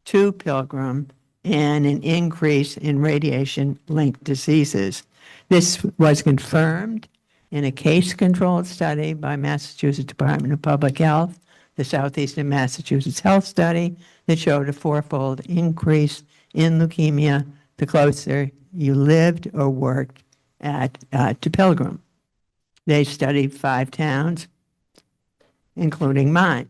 to Pilgrim and an increase in radiation-linked diseases. This was confirmed in a case-controlled study by Massachusetts Department of Public Health, the Southeastern Massachusetts Health Study, that showed a fourfold increase in leukemia the closer you lived or worked to Pilgrim. They studied 5 towns, including mine.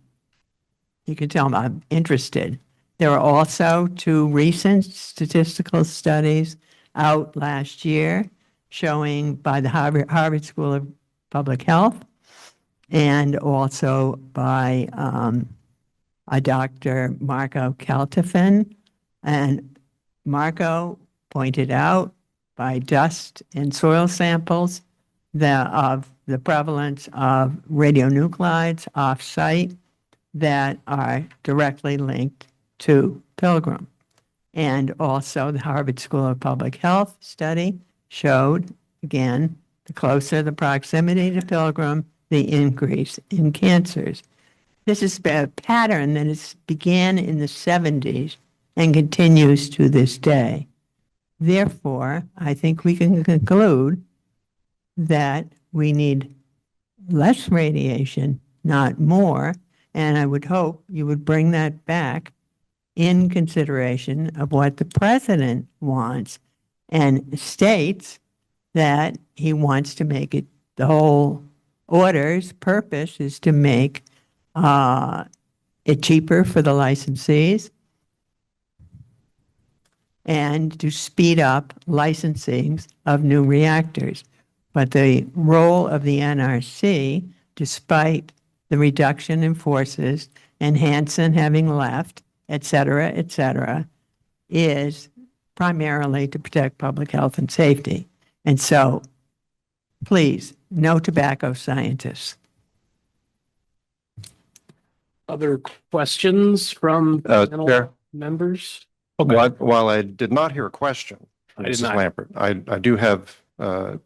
You can tell I'm interested. There are also 2 recent statistical studies out last year showing by the Harvard School of Public Health and also by a Dr. Marco Kaltofen. And Marco pointed out by dust and soil samples of the prevalence of radionuclides off-site that are directly linked to Pilgrim. And also the Harvard School of Public Health study showed, again, the closer the proximity to Pilgrim, the increase in cancers. This is a pattern that began in the 70s and continues to this day. Therefore, I think we can conclude that we need less radiation not more. And I would hope you would bring that back in consideration of what the president wants and states that he wants to make it, the whole order's purpose is to make it cheaper for the licensees and to speed up licensing of new reactors. But the role of the NRC, despite the reduction in forces and Hansen having left, et cetera, is primarily to protect public health and safety. And so, please, no tobacco scientists. Other questions from panel Chair? members? While I did not hear a question, I did Mrs. not. Lampert, I do have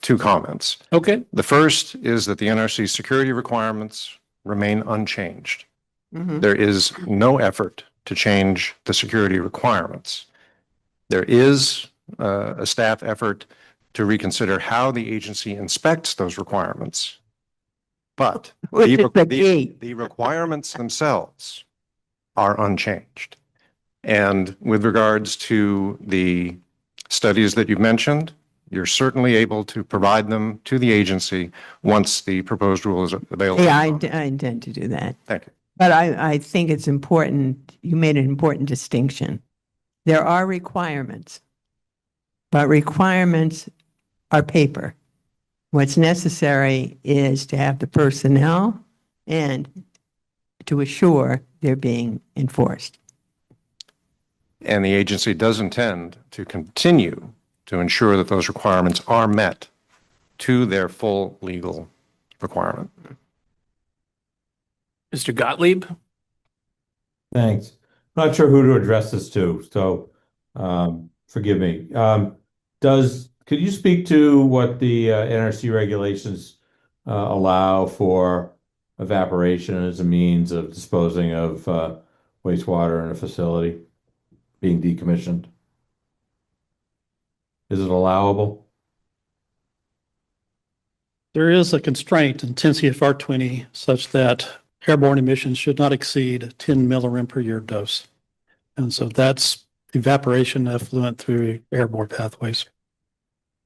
two comments. Okay. The first is that the NRC security requirements remain unchanged. There is no effort to change the security requirements. There is a staff effort to reconsider how the agency inspects those requirements. But the requirements themselves are unchanged. And with regards to the studies that you've mentioned, you're certainly able to provide them to the agency once the proposed rule is available. Yeah, I intend to do that. Thank you. But I think it's important, you made an important distinction. There are requirements, but requirements are paper. What's necessary is to have the personnel and to assure they're being enforced. And the agency does intend to continue to ensure that those requirements are met to their full legal requirement. Mr. Gottlieb? Thanks. Not sure who to address this to, so forgive me. Could you speak to what the NRC regulations allow for evaporation as a means of disposing of wastewater in a facility being decommissioned? Is it allowable? There is a constraint in 10 CFR 20 such that airborne emissions should not exceed 10 millirem per year dose. And so that's evaporation effluent through airborne pathways.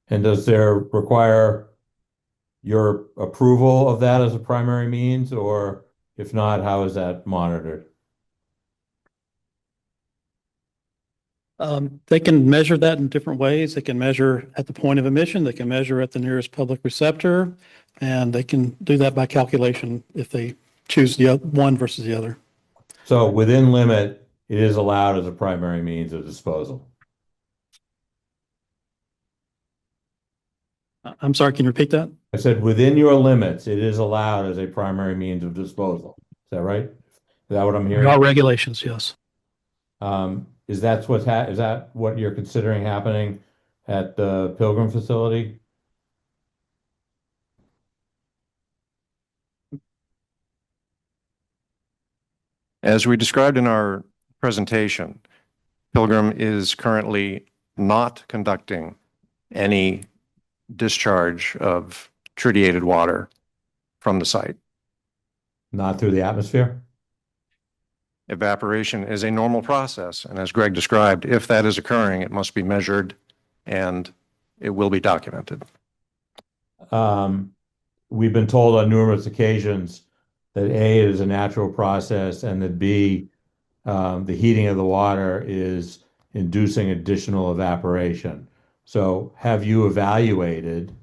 And does there require your approval of that as a primary means, or if not, how is that monitored? They can measure that in different ways. They can measure at the point of emission. They can measure at the nearest public receptor, and they can do that by calculation if they choose the one versus the other. So within limit, it is allowed as a primary means of disposal. I'm sorry, can you repeat that? I said within your limits, it is allowed as a primary means of disposal. Is that right? Is that what I'm hearing? Our regulations, yes. Is that what you're considering happening at the Pilgrim facility? As we described in our presentation, Pilgrim is currently not conducting any discharge of tritiated water from the site. Not through the atmosphere? Evaporation is a normal process, and as Greg described, if that is occurring, it must be measured and it will be documented. We've been told on numerous occasions that A, it is a natural process, and that B, the heating of the water is inducing additional evaporation. So have you evaluated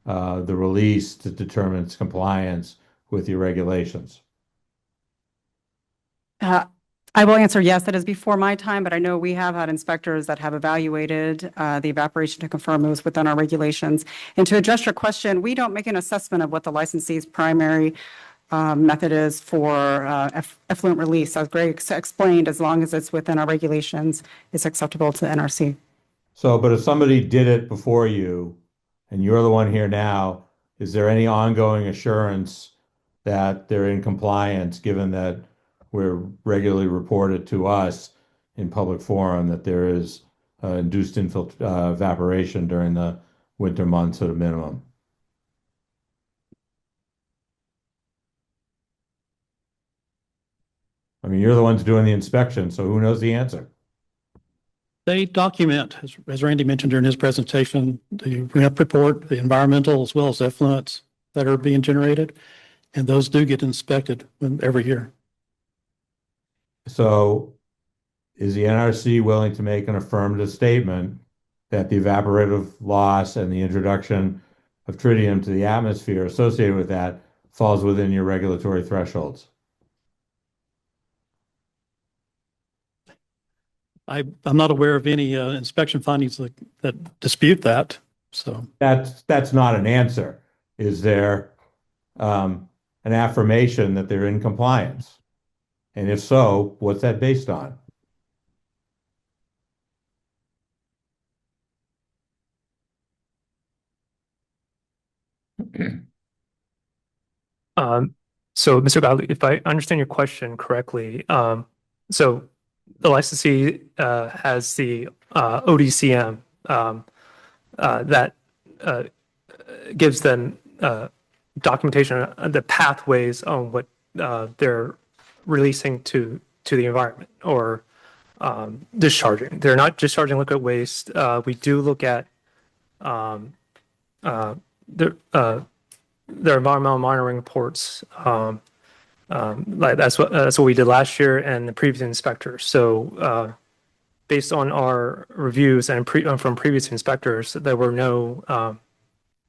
the release to determine its compliance with your regulations? I will answer yes, that is before my time, but I know we have had inspectors that have evaluated the evaporation to confirm it was within our regulations. And to address your question, we don't make an assessment of what the licensee's primary method is for effluent release. As Greg explained, as long as it's within our regulations, it's acceptable to the NRC. So, but if somebody did it before you, and you're the one here now, is there any ongoing assurance that they're in compliance, given that we're regularly reported to us in public forum that there is induced evaporation during the winter months at a minimum? I mean, you're the ones doing the inspection, so who knows the answer? They document, as Randy mentioned during his presentation, the REP report, the environmental as well as effluents that are being generated, and those do get inspected every year. So is the NRC willing to make an affirmative statement that the evaporative loss and the introduction of tritium to the atmosphere associated with that falls within your regulatory thresholds? I'm not aware of any inspection findings that dispute that. So That's not an answer. Is there an affirmation that they're in compliance? And if so, what's that based on? So, Mr. Godley, if I understand your question correctly, so the licensee has the ODCM that gives them documentation on the pathways on what they're releasing to the environment or discharging. They're not discharging liquid waste. We do look at their environmental monitoring reports. Like that's what we did last year and the previous inspectors. So based on our reviews and from previous inspectors, there were no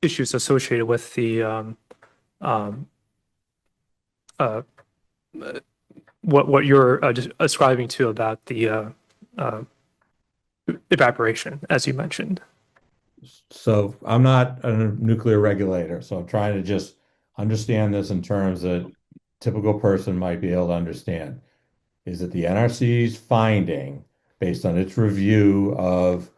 issues associated with the what you're ascribing to about the evaporation, as you mentioned. So I'm not a nuclear regulator, so I'm trying to just understand this in terms that a typical person might be able to understand. Is it the NRC's finding, based on its review of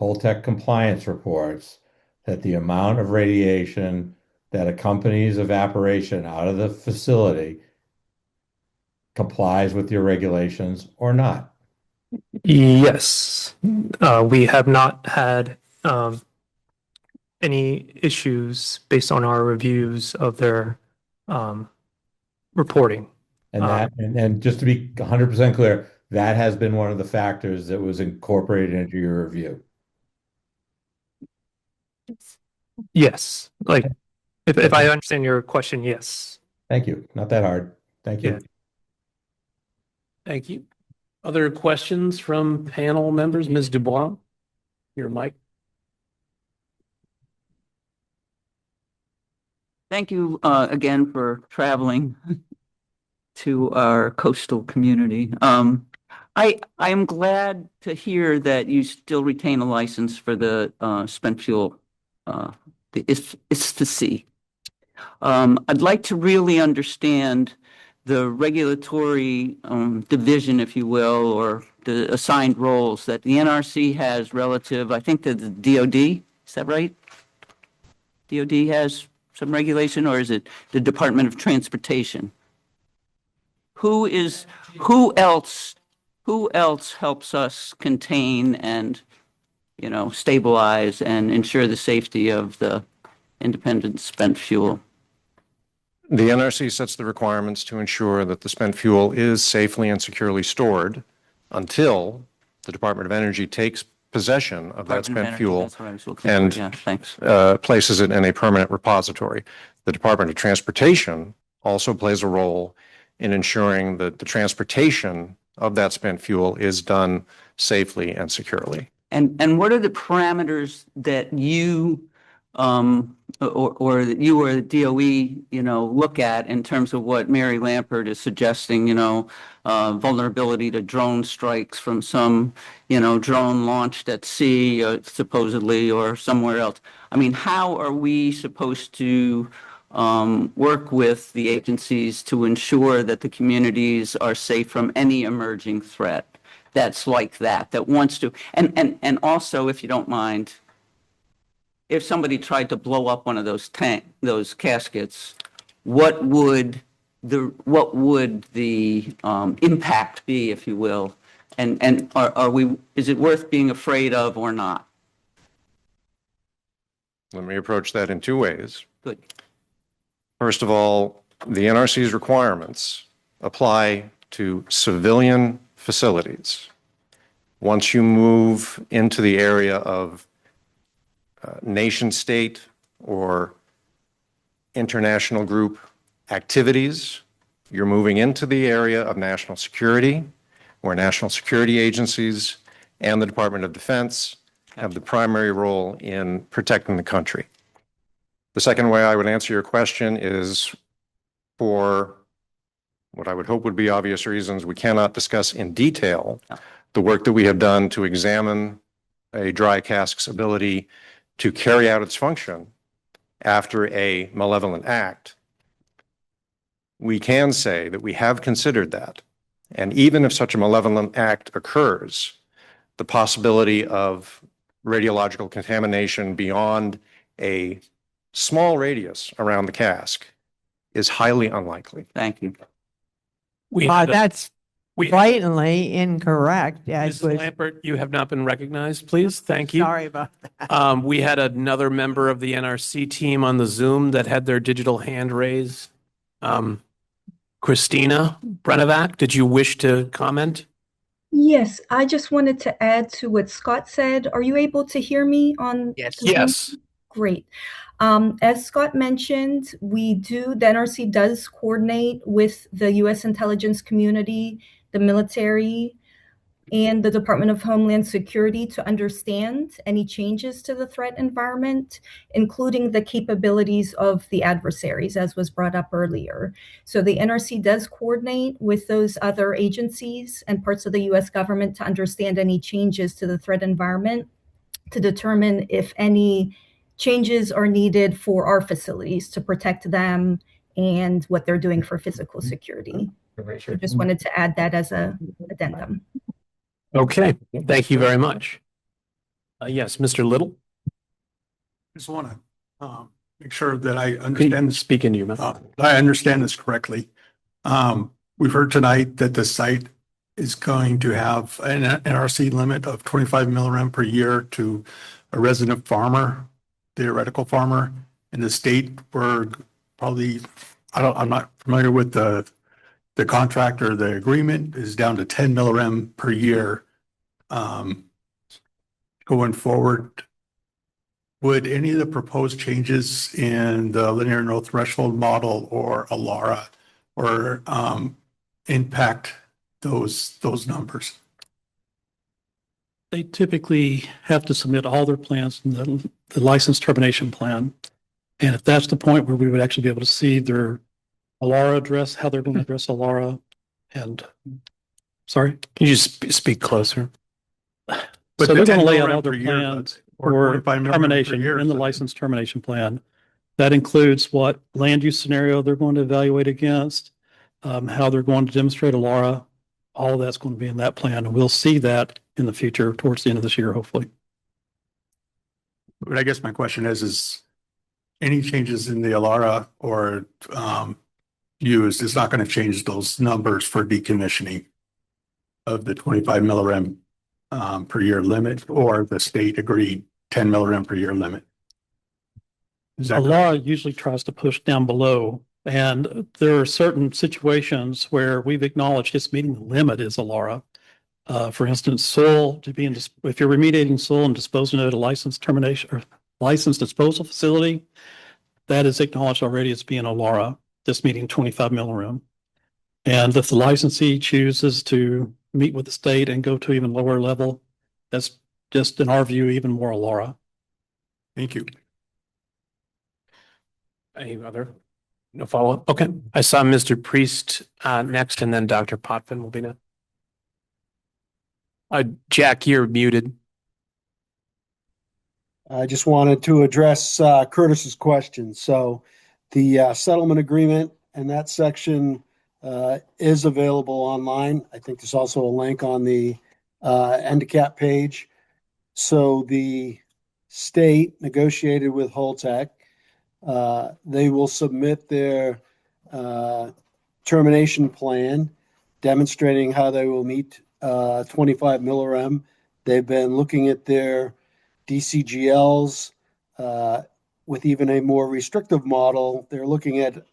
Holtec compliance reports, that the amount of radiation that accompanies evaporation out of the facility complies with your regulations or not? Yes, we have not had any issues based on our reviews of their reporting. And just to be 100% clear, that has been one of the factors that was incorporated into your review. Yes, like if I understand your question, yes. Thank you. Not that hard. Thank you. Yeah. Thank you. Other questions from panel members? Ms. Dubois, your mic. Thank you again for traveling to our coastal community. I am glad to hear that you still retain a license for the spent fuel, the ISFC. I'd like to really understand the regulatory division, if you will, or the assigned roles that the NRC has relative, I think, to the DOD. Is that right? DOD has some regulation, or is it the Department of Transportation? Who else helps us contain and, stabilize and ensure the safety of the independent spent fuel? The NRC sets the requirements to ensure that the spent fuel is safely and securely stored until the Department of Energy takes possession of that spent fuel and places it in a permanent repository. The Department of Transportation also plays a role in ensuring that the transportation of that spent fuel is done safely and securely. And what are the parameters that you or that you or the DOE, look at in terms of what Mary Lampert is suggesting, vulnerability to drone strikes from some, drone launched at sea, supposedly, or somewhere else? I mean, how are we supposed to work with the agencies to ensure that the communities are safe from any emerging threat that's like that wants to, and also, if you don't mind, if somebody tried to blow up one of those caskets, what would the impact be, if you will? And is it worth being afraid of or not? Let me approach that in two ways. Good. First of all, the NRC's requirements apply to civilian facilities. Once you move into the area of nation state or international group activities, you're moving into the area of national security, where national security agencies and the Department of Defense have the primary role in protecting the country. The second way I would answer your question is, for what I would hope would be obvious reasons, we cannot discuss in detail the work that we have done to examine a dry cask's ability to carry out its function after a malevolent act. We can say that we have considered that. And even if such a malevolent act occurs, the possibility of radiological contamination beyond a small radius around the cask is highly unlikely. Thank you. That's blatantly incorrect. Ms. Lampert, you have not been recognized, please. Thank you. Sorry about that. We had another member of the NRC team on the Zoom that had their digital hand raised. Christina Brenovac, did you wish to comment? Yes, I just wanted to add to what Scott said. Are you able to hear me on? Yes. the Zoom? Yes. Great. As Scott mentioned, the NRC does coordinate with the U.S. intelligence community, the military, and the Department of Homeland Security to understand any changes to the threat environment, including the capabilities of the adversaries, as was brought up earlier. So the NRC does coordinate with those other agencies and parts of the U.S. government to understand any changes to the threat environment, to determine if any changes are needed for our facilities to protect them and what they're doing for physical security. So just wanted to add that as a addendum. Okay, thank you very much. Yes, Mr. Little? Just want to make sure that I understand this. Speak into your mouth. I understand this correctly. We've heard tonight that the site is going to have an NRC limit of 25 millirem per year to a resident farmer, theoretical farmer. In the state, we're probably, I'm not familiar with the contract or the agreement, is down to 10 millirem per year. Going forward, would any of the proposed changes in the linear no threshold model or ALARA or impact those numbers? They typically have to submit all their plans in the license termination plan. And if that's the point where we would actually be able to see their ALARA address, how they're going to address ALARA, and sorry? Can you just speak closer? So they're going to lay out all their per year, plans or for 25 million per termination year, in the so- license termination plan. That includes what land use scenario they're going to evaluate against, how they're going to demonstrate ALARA. All of that's going to be in that plan, and we'll see that in the future towards the end of this year, hopefully. But I guess my question is any changes in the ALARA or used is not going to change those numbers for decommissioning of the 25 millirem per year limit, or the state agreed 10 millirem per year limit? Is that ALARA usually tries to push down below, and there are certain situations where we've acknowledged just meeting the limit is ALARA. For instance, soil to be if you're remediating soil and disposing of it at a licensed termination or licensed disposal facility, that is acknowledged already as being ALARA, just meeting 25 millirem. And if the licensee chooses to meet with the state and go to even lower level, that's just, in our view, even more ALARA. Thank you. Any other? No follow-up? Okay. I saw Mr. Priest next, and then Dr. Potvin will be next. Jack, you're muted. I just wanted to address Curtis's question. So the settlement agreement and that section is available online. I think there's also a link on the NDCAP page. So the state negotiated with Holtec. They will submit their termination plan demonstrating how they will meet 25 millirem. They've been looking at their DCGLs with even a more restrictive model. They're looking at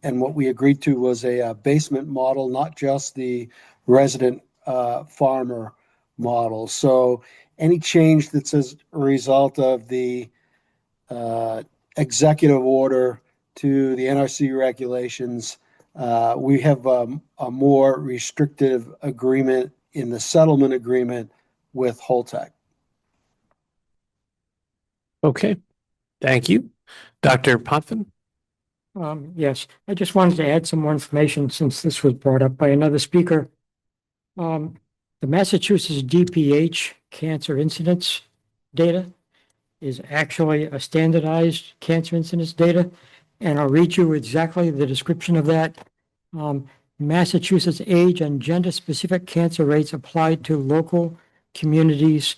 and what we agreed to was a basement model, not just the resident farmer model. So any change that's as a result of the executive order to the NRC regulations, we have a more restrictive agreement in the settlement agreement with Holtec. Okay, thank you. Dr. Potvin? Yes, I just wanted to add some more information since this was brought up by another speaker. The Massachusetts DPH cancer incidence data is actually a standardized cancer incidence data, and I'll read you exactly the description of that. Massachusetts age and gender-specific cancer rates applied to local communities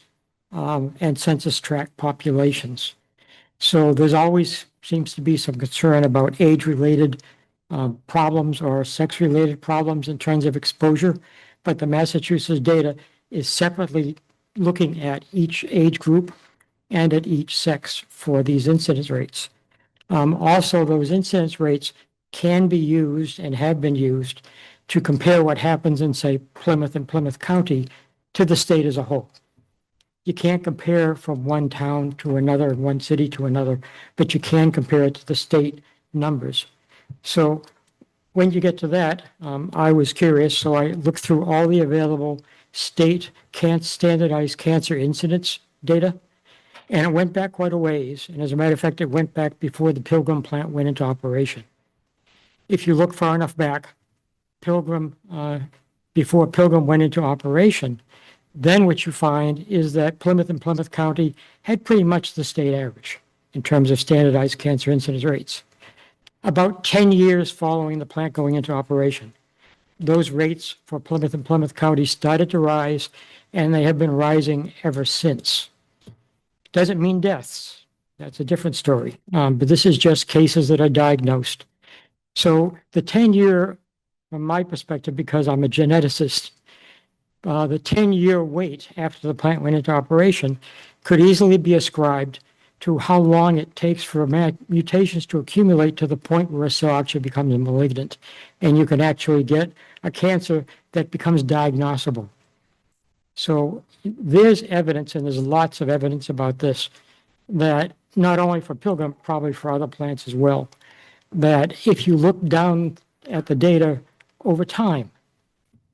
and census tract populations. So there's always seems to be some concern about age-related problems or sex-related problems in terms of exposure, but the Massachusetts data is separately looking at each age group and at each sex for these incidence rates. Also, those incidence rates can be used and have been used to compare what happens in, say, Plymouth and Plymouth County to the state as a whole. You can't compare from one town to another, one city to another, but you can compare it to the state numbers. So when you get to that, I was curious, so I looked through all the available state standardized cancer incidence data, and it went back quite a ways. And as a matter of fact, it went back before the Pilgrim plant went into operation. If you look far enough back, before Pilgrim went into operation, then what you find is that Plymouth and Plymouth County had pretty much the state average in terms of standardized cancer incidence rates. About 10 years following the plant going into operation, those rates for Plymouth and Plymouth County started to rise, and they have been rising ever since. Doesn't mean deaths. That's a different story. But this is just cases that are diagnosed. So the 10-year, from my perspective, because I'm a geneticist, the 10-year wait after the plant went into operation could easily be ascribed to how long it takes for mutations to accumulate to the point where a cell actually becomes malignant. And you can actually get a cancer that becomes diagnosable. So there's evidence, and there's lots of evidence about this, that not only for Pilgrim, probably for other plants as well, that if you look down at the data over time,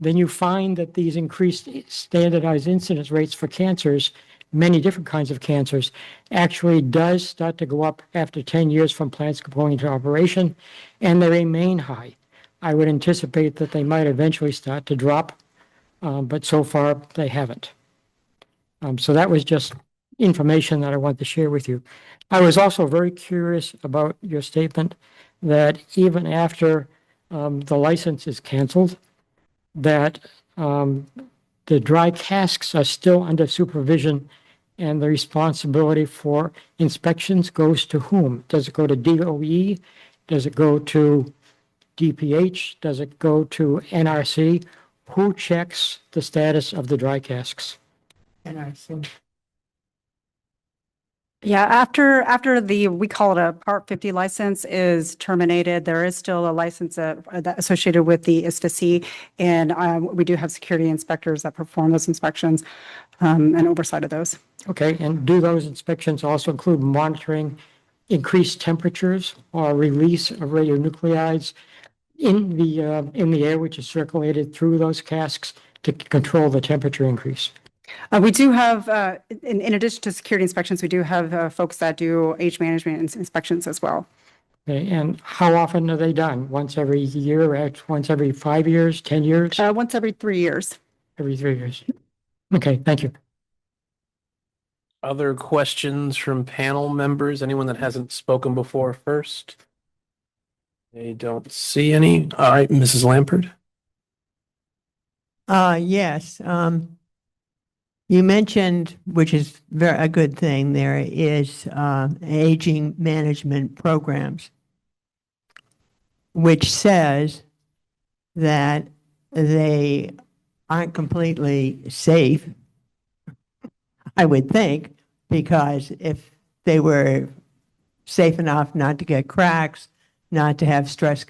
then you find that these increased standardized incidence rates for cancers, many different kinds of cancers, actually does start to go up after 10 years from plants going into operation, and they remain high. I would anticipate that they might eventually start to drop, but so far they haven't. So that was just information that I wanted to share with you. I was also very curious about your statement that even after the license is canceled, that the dry casks are still under supervision, and the responsibility for inspections goes to whom? Does it go to DOE? Does it go to DPH? Does it go to NRC? Who checks the status of the dry casks? NRC. Yeah, after we call it a Part 50 license is terminated, there is still a license that associated with the ISTA-C, and we do have security inspectors that perform those inspections and oversight of those. Okay, and do those inspections also include monitoring increased temperatures or release of radionuclides in the air, which is circulated through those casks to control the temperature increase? We do have, in addition to security inspections, we do have folks that do age management inspections as well. Okay, and how often are they done? Once every year, once every 5 years, 10 years? Once every 3 years. Every 3 years. Okay, thank you. Other questions from panel members? Anyone that hasn't spoken before first? I don't see any. All right, Mrs. Lampert. Yes. You mentioned, which is a good thing, there is aging management programs, which says that they aren't completely safe, I would think, because if they were safe enough not to get cracks, not to have stress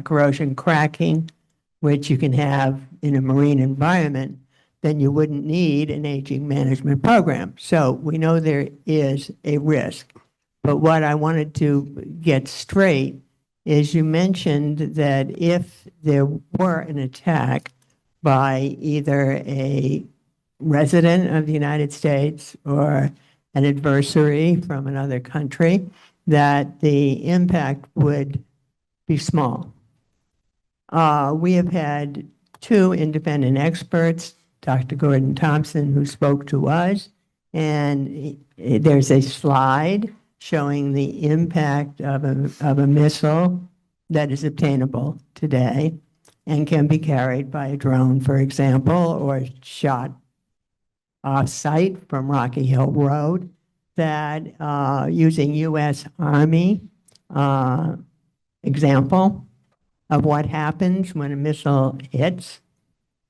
corrosion cracking, which you can have in a marine environment, then you wouldn't need an aging management program. So we know there is a risk. But what I wanted to get straight is you mentioned that if there were an attack by either a resident of the United States or an adversary from another country, that the impact would be small. We have had two independent experts, Dr. Gordon Thompson, who spoke to us, and there's a slide showing the impact of a missile that is obtainable today and can be carried by a drone, for example, or shot off-site from Rocky Hill Road, that using U.S. Army example of what happens when a missile hits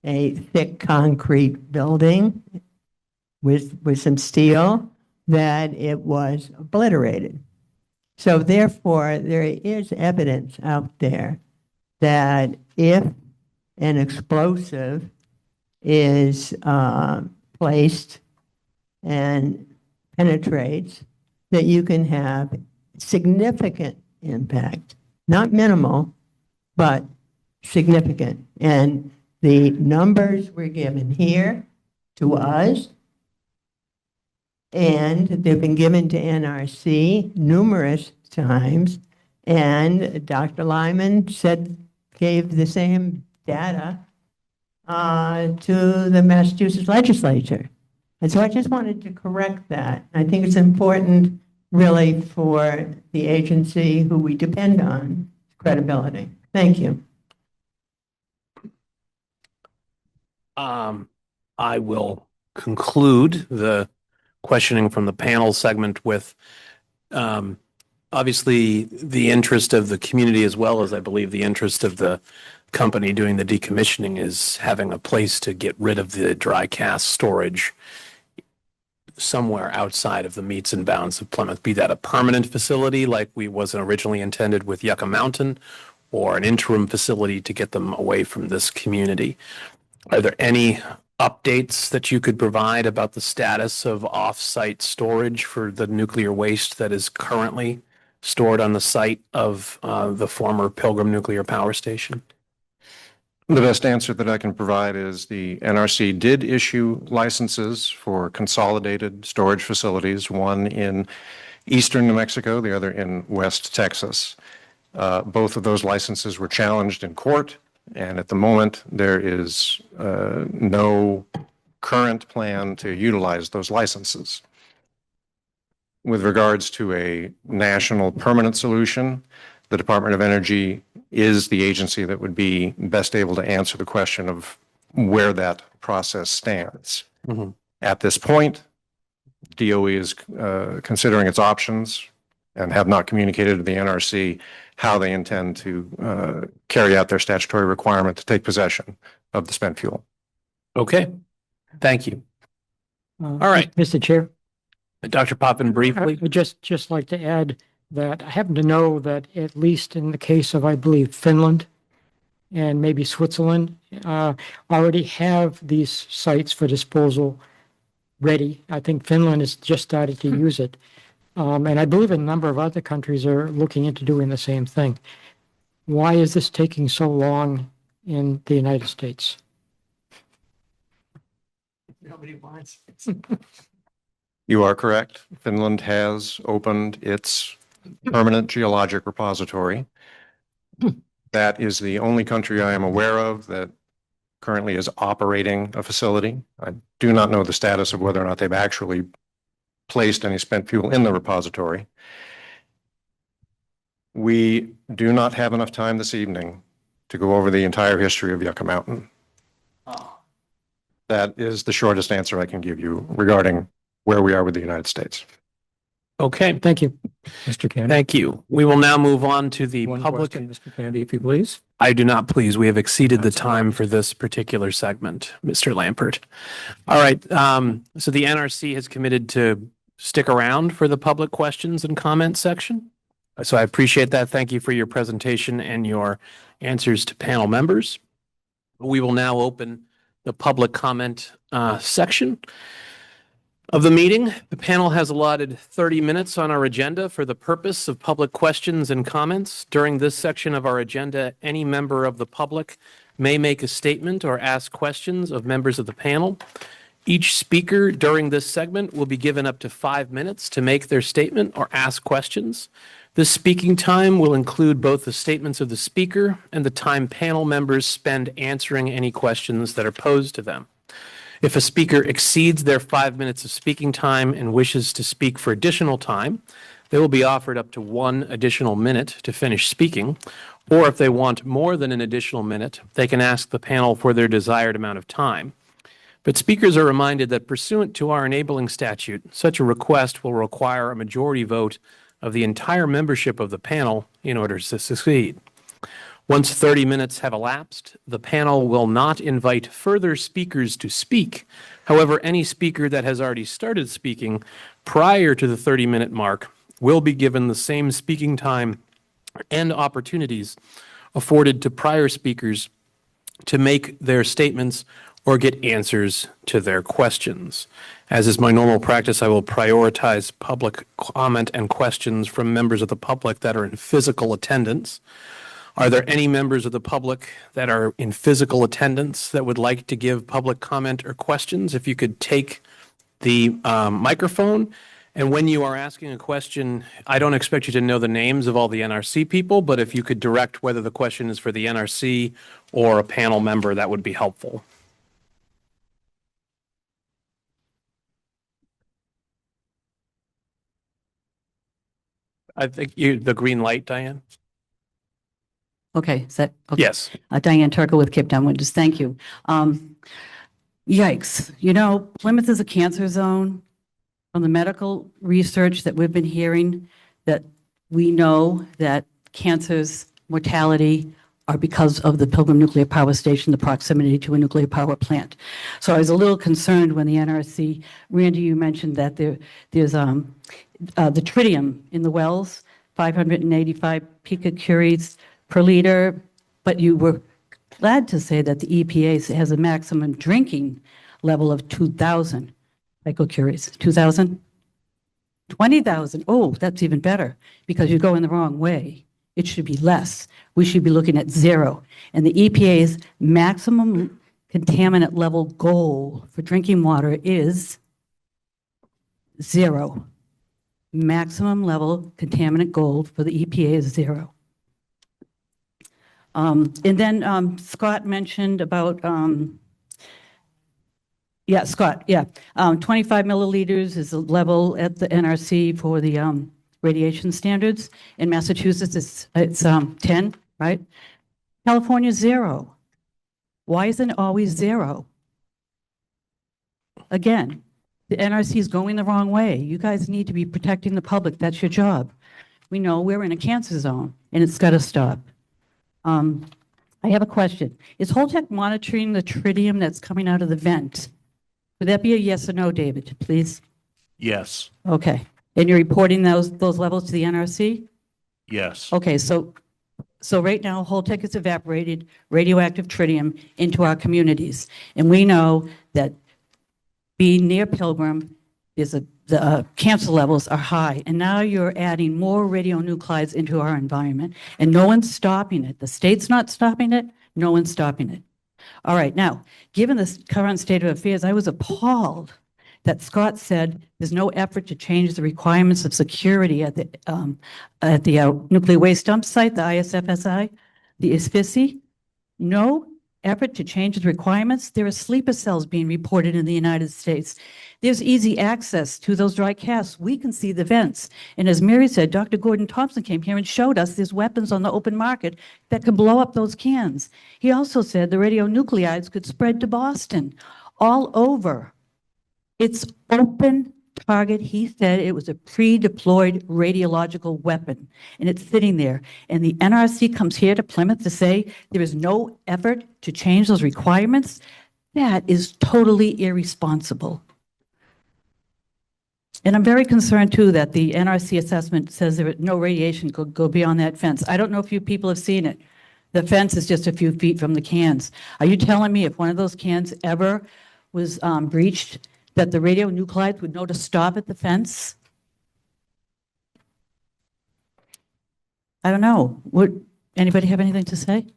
a thick concrete building with some steel, that it was obliterated. So therefore, there is evidence out there that if an explosive is placed and penetrates, that you can have significant impact, not minimal, but significant. And the numbers were given here to us, and they've been given to NRC numerous times. And Dr. Lyman gave the same data to the Massachusetts legislature. And so I just wanted to correct that. I think it's important really for the agency who we depend on credibility. Thank you. I will conclude the questioning from the panel segment with obviously the interest of the community, as well as I believe the interest of the company doing the decommissioning, is having a place to get rid of the dry cast storage somewhere outside of the meets and bounds of Plymouth, be that a permanent facility like we wasn't originally intended with Yucca Mountain, or an interim facility to get them away from this community. Are there any updates that you could provide about the status of off-site storage for the nuclear waste that is currently stored on the site of the former Pilgrim Nuclear Power Station? The best answer that I can provide is the NRC did issue licenses for consolidated storage facilities, one in eastern New Mexico, the other in West Texas. Both of those licenses were challenged in court, and at the moment there is no current plan to utilize those licenses. With regards to a national permanent solution, the Department of Energy is the agency that would be best able to answer the question of where that process stands. Mm-hmm. At this point, DOE is considering its options and have not communicated to the NRC how they intend to carry out their statutory requirement to take possession of the spent fuel. Okay, thank you. All right, Mr. Chair. Dr. Poppin, briefly. I'd just like to add that I happen to know that at least in the case of, I believe, Finland and maybe Switzerland, already have these sites for disposal ready. I think Finland has just started to use it. And I believe a number of other countries are looking into doing the same thing. Why is this taking so long in the United States? Nobody wants. You are correct. Finland has opened its permanent geologic repository. That is the only country I am aware of that currently is operating a facility. I do not know the status of whether or not they've actually placed any spent fuel in the repository. We do not have enough time this evening to go over the entire history of Yucca Mountain. That is the shortest answer I can give you regarding where we are with the United States. Okay. Thank you, Mr. Kennedy. Thank you. We will now move on to the One public. question, Mr. Kennedy, if you please. I do not, please. We have exceeded the time for this particular segment, Mr. Lampert. All right. So the NRC has committed to stick around for the public questions and comments section. So I appreciate that. Thank you for your presentation and your answers to panel members. We will now open the public comment section of the meeting. The panel has allotted 30 minutes on our agenda for the purpose of public questions and comments. During this section of our agenda, any member of the public may make a statement or ask questions of members of the panel. Each speaker during this segment will be given up to 5 minutes to make their statement or ask questions. This speaking time will include both the statements of the speaker and the time panel members spend answering any questions that are posed to them. If a speaker exceeds their 5 minutes of speaking time and wishes to speak for additional time, they will be offered up to 1 additional minute to finish speaking, or if they want more than an additional minute, they can ask the panel for their desired amount of time. But speakers are reminded that pursuant to our enabling statute, such a request will require a majority vote of the entire membership of the panel in order to succeed. Once 30 minutes have elapsed, the panel will not invite further speakers to speak. However, any speaker that has already started speaking prior to the 30-minute mark will be given the same speaking time and opportunities afforded to prior speakers to make their statements or get answers to their questions. As is my normal practice, I will prioritize public comment and questions from members of the public that are in physical attendance. Are there any members of the public that are in physical attendance that would like to give public comment or questions? If you could take the microphone, and when you are asking a question, I don't expect you to know the names of all the NRC people, but if you could direct whether the question is for the NRC or a panel member, that would be helpful. I think the green light, Diane? Okay, is that? Okay. Yes. Diane Turco with Cape Town Winters. Thank you. Yikes. You know, Plymouth is a cancer zone. From the medical research that we've been hearing, that we know that cancer's mortality are because of the Pilgrim Nuclear Power Station, the proximity to a nuclear power plant. So I was a little concerned when the NRC, Randy, you mentioned that there's the tritium in the wells, 585 picocuries per liter, but you were glad to say that the EPA has a maximum drinking level of 2,000 picocuries. 2,000? 20,000. Oh, that's even better because you're going the wrong way. It should be less. We should be looking at 0. And the EPA's maximum contaminant level goal for drinking water is 0. Maximum level contaminant goal for the EPA is 0. And then Scott mentioned about, Scott, 25 milliliters is the level at the NRC for the radiation standards. In Massachusetts, it's 10, right? California, 0. Why isn't it always 0? Again, the NRC is going the wrong way. You guys need to be protecting the public. That's your job. We know we're in a cancer zone, and it's got to stop. I have a question. Is Holtec monitoring the tritium that's coming out of the vent? Would that be a yes or no, David, please? Yes. Okay. And you're reporting those levels to the NRC? Yes. Okay, so right now, Holtec has evaporated radioactive tritium into our communities. And we know that being near Pilgrim, the cancer levels are high. And now you're adding more radionuclides into our environment. And no one's stopping it. The state's not stopping it. No one's stopping it. All right, now, given the current state of affairs, I was appalled that Scott said there's no effort to change the requirements of security at the nuclear waste dump site, the ISFSI, the ISFSI. No effort to change the requirements. There are sleeper cells being reported in the United States. There's easy access to those dry casks. We can see the vents. And as Mary said, Dr. Gordon Thompson came here and showed us there's weapons on the open market that can blow up those cans. He also said the radionuclides could spread to Boston, all over. It's open target. He said it was a pre-deployed radiological weapon, and it's sitting there. And the NRC comes here to Plymouth to say there is no effort to change those requirements. That is totally irresponsible. And I'm very concerned too that the NRC assessment says there no radiation could go beyond that fence. I don't know if you people have seen it. The fence is just a few feet from the cans. Are you telling me if one of those cans ever was breached, that the radionuclides would know to stop at the fence? I don't know. Would anybody have anything to say?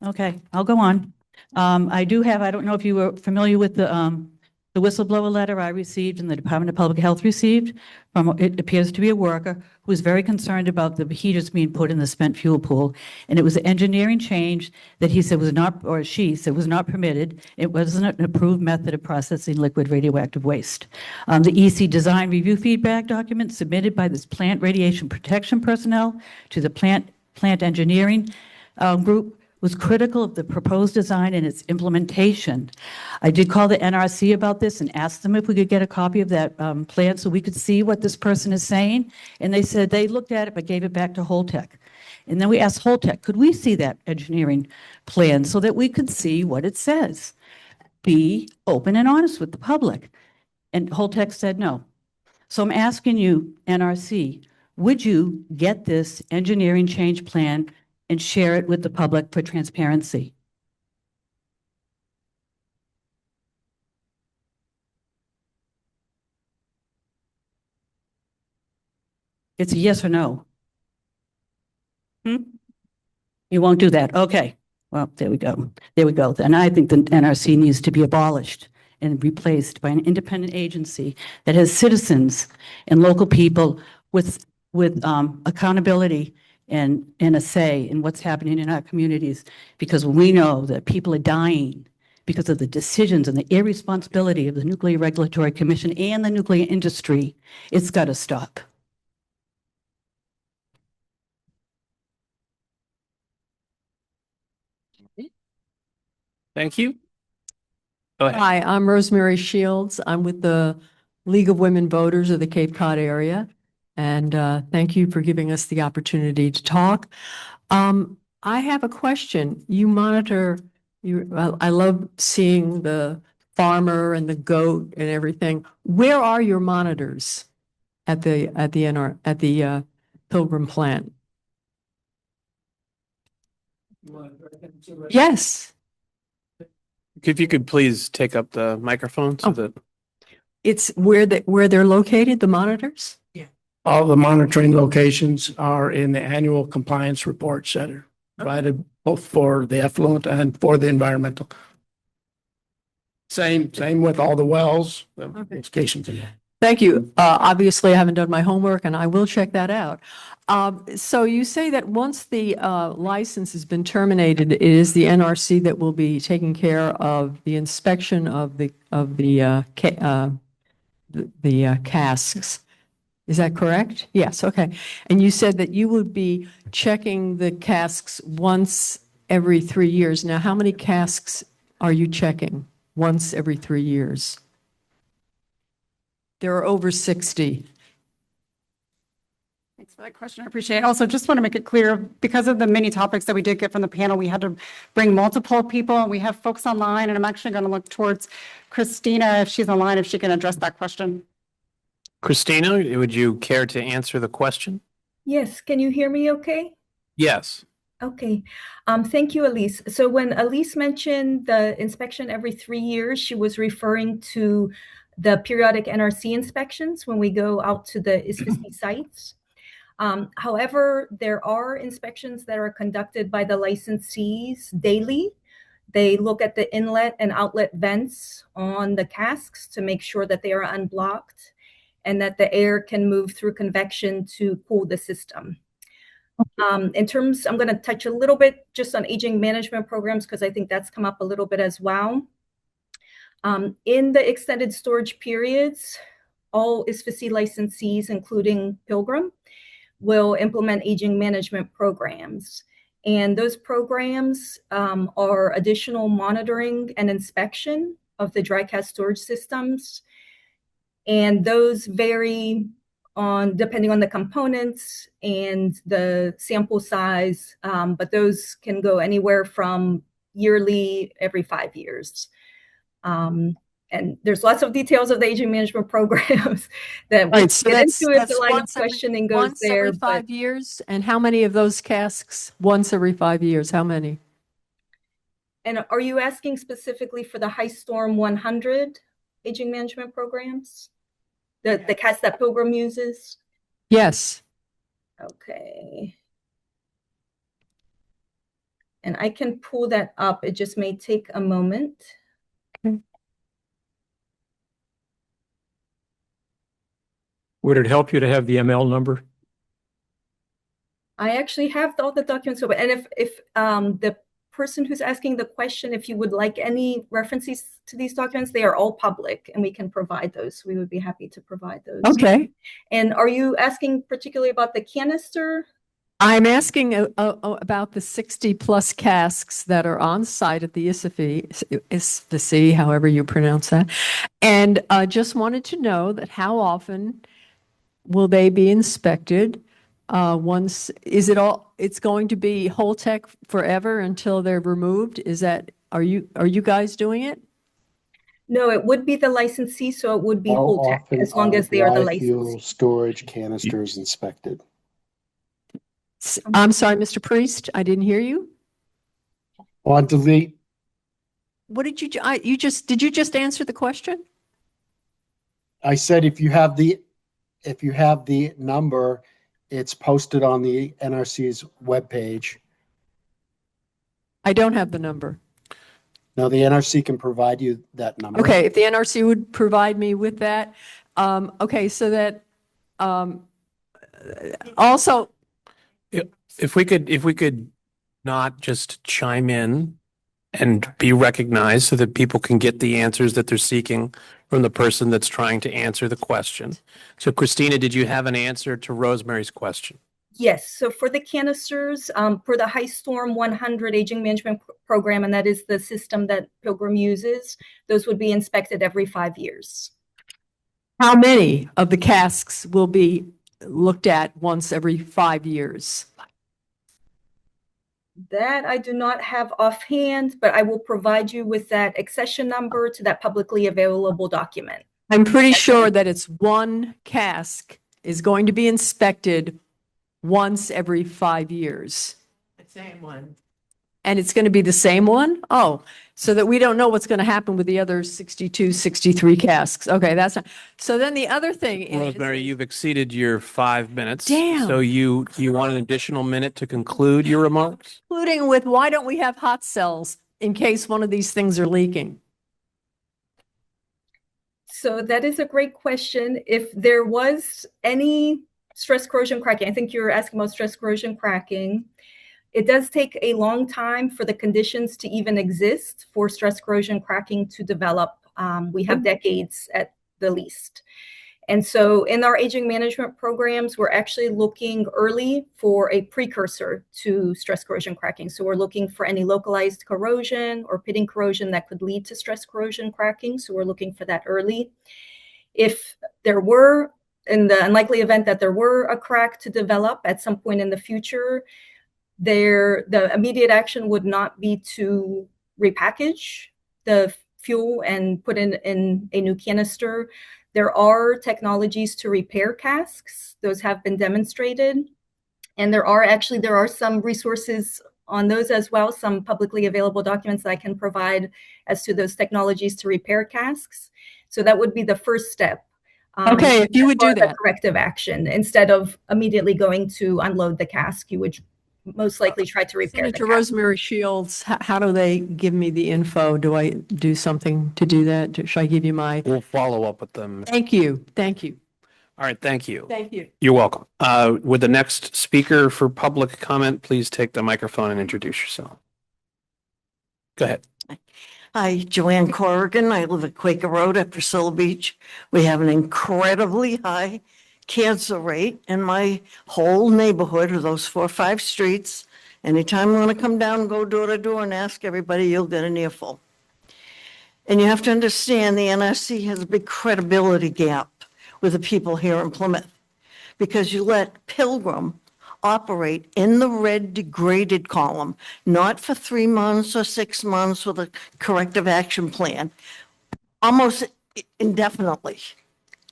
Okay, I'll go on. I don't know if you were familiar with the whistleblower letter I received and the Department of Public Health received from, it appears to be a worker who was very concerned about the heaters being put in the spent fuel pool. And it was an engineering change that he said was not, or she said was not permitted. It wasn't an approved method of processing liquid radioactive waste. The EC design review feedback document submitted by this plant radiation protection personnel to the plant engineering group was critical of the proposed design and its implementation. I did call the NRC about this and asked them if we could get a copy of that plan so we could see what this person is saying. And they said they looked at it but gave it back to Holtec. And then we asked Holtec, could we see that engineering plan so that we could see what it says? Be open and honest with the public. And Holtec said no. So I'm asking you, NRC, would you get this engineering change plan and share it with the public for transparency? It's a yes or no. You won't do that. Okay. Well, there we go. There we go. And I think the NRC needs to be abolished and replaced by an independent agency that has citizens and local people with accountability and a say in what's happening in our communities, because we know that people are dying because of the decisions and the irresponsibility of the Nuclear Regulatory Commission and the nuclear industry. It's got to stop. Thank you. Go ahead. Hi, I'm Rosemary Shields. I'm with the League of Women Voters of the Cape Cod area. And thank you for giving us the opportunity to talk. I have a question. You monitor, I love seeing the farmer and the goat and everything. Where are your monitors at the Pilgrim plant? Yes. If you could please take up the microphone so that. It's where they're located, the monitors? All the monitoring locations are in the annual compliance report center, provided both for the effluent and for the environmental. Same with all the wells, the locations in there. Thank you. Obviously, I haven't done my homework and I will check that out. So you say that once the license has been terminated, it is the NRC that will be taking care of the inspection of the casks. Is that correct? Yes, okay. And you said that you would be checking the casks once every 3 years. Now, how many casks are you checking once every 3 years? There are over 60. Thanks for that question. I appreciate it. Also, just want to make it clear, because of the many topics that we did get from the panel, we had to bring multiple people, and we have folks online, and I'm actually going to look towards Christina, if she's online, if she can address that question. Christina, would you care to answer the question? Yes, can you hear me okay? Yes. Okay. Thank you, Elise. So when Elise mentioned the inspection every 3 years, she was referring to the periodic NRC inspections when we go out to the ISFSI sites. However, there are inspections that are conducted by the licensees daily. They look at the inlet and outlet vents on the casks to make sure that they are unblocked and that the air can move through convection to cool the system. In terms, I'm going to touch a little bit just on aging management programs because I think that's come up a little bit as well. In the extended storage periods, all ISFSI licensees, including Pilgrim, will implement aging management programs. And those programs are additional monitoring and inspection of the dry cask storage systems. And those vary depending on the components and the sample size, but those can go anywhere from yearly, every 5 years. And there's lots of details of the aging management programs that we Right, so get that's, into if that's the line of once every, questioning goes once there. every But 5 years? And how many of those casks, once every 5 years, how many? and are you asking specifically for the High Storm 100 aging management programs? The cast that Pilgrim uses? Yes. Okay. And I can pull that up. It just may take a moment. Would it help you to have the ML number? I actually have all the documents open. And if the person who's asking the question, if you would like any references to these documents, they are all public and we can provide those. We would be happy to provide those. Okay. And are you asking particularly about the canister? I'm asking about the 60 plus casks that are on site at the ISFC, however you pronounce that. And just wanted to know that how often will they be inspected? It's going to be Holtec forever until they're removed? Are you guys doing it? No, it would be the licensee, so it would be How Holtec, often as long as they are the dry fuel licensee. storage canisters inspected? I'm sorry, Mr. Priest, I didn't hear you. On delete, What did did you just answer the question? I said if you have the number, it's posted on the NRC's webpage. I don't have the number. Now, the NRC can provide you that number. Okay, if the NRC would provide me with that. Okay, so that also, If we could not just chime in and be recognized so that people can get the answers that they're seeking from the person that's trying to answer the question. So Christina, did you have an answer to Rosemary's question? Yes, so for the canisters, for the High Storm 100 aging management program, and that is the system that Pilgrim uses, those would be inspected every 5 years. how many of the casks will be looked at once every 5 years? That I do not have offhand, but I will provide you with that accession number to that publicly available document. I'm pretty sure that it's one cask is going to be inspected once every 5 years. The same one. And it's going to be the same one? Oh, so that we don't know what's going to happen with the other 62, 63 casks. Okay, that's not. So then the other thing is. Rosemary, you've exceeded your 5 minutes. Damn. So you want an additional minute to conclude your remarks? Including with why don't we have hot cells in case one of these things are leaking? So that is a great question. If there was any stress corrosion cracking, I think you're asking about stress corrosion cracking. It does take a long time for the conditions to even exist for stress corrosion cracking to develop. We have decades at the least. And so in our aging management programs, we're actually looking early for a precursor to stress corrosion cracking. So we're looking for any localized corrosion or pitting corrosion that could lead to stress corrosion cracking. So we're looking for that early. If there were, in the unlikely event that there were a crack to develop at some point in the future, the immediate action would not be to repackage the fuel and put in a new canister. There are technologies to repair casks. Those have been demonstrated. And there are some resources on those as well, some publicly available documents that I can provide as to those technologies to repair casks. So that would be the first step. Okay, if you would do that. Corrective action. Instead of immediately going to unload the cask, you would most likely try to repair Senator the cask. Rosemary Shields, how do they give me the info? Do I do something to do that? Should I give you my? We'll follow up with them. Thank you. Thank you. All right, thank you. Thank you. You're welcome. Would the next speaker for public comment please take the microphone and introduce yourself? Go ahead. Hi, Joanne Corrigan. I live at Quaker Road at Priscilla Beach. We have an incredibly high cancer rate in my whole neighborhood of those 4 or 5 streets. Anytime you want to come down and go door to door and ask everybody, you'll get an earful. And you have to understand the NRC has a big credibility gap with the people here in Plymouth because you let Pilgrim operate in the red degraded column, not for 3 months or 6 months with a corrective action plan. almost indefinitely.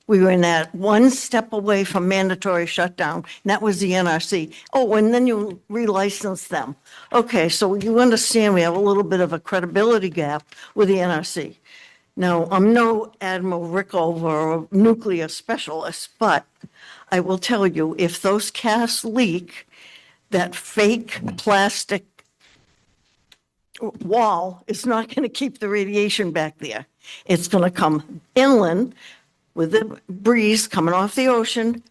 We were in that one step away from mandatory shutdown, and that was the NRC. Oh, and then you relicense them. Okay, so you understand we have a little bit of a credibility gap with the NRC. Now, I'm no Admiral Rickover or nuclear specialist, but I will tell you, if those casts leak, that fake plastic wall is not going to keep the radiation back there. It's going to come inland with the breeze coming off the ocean,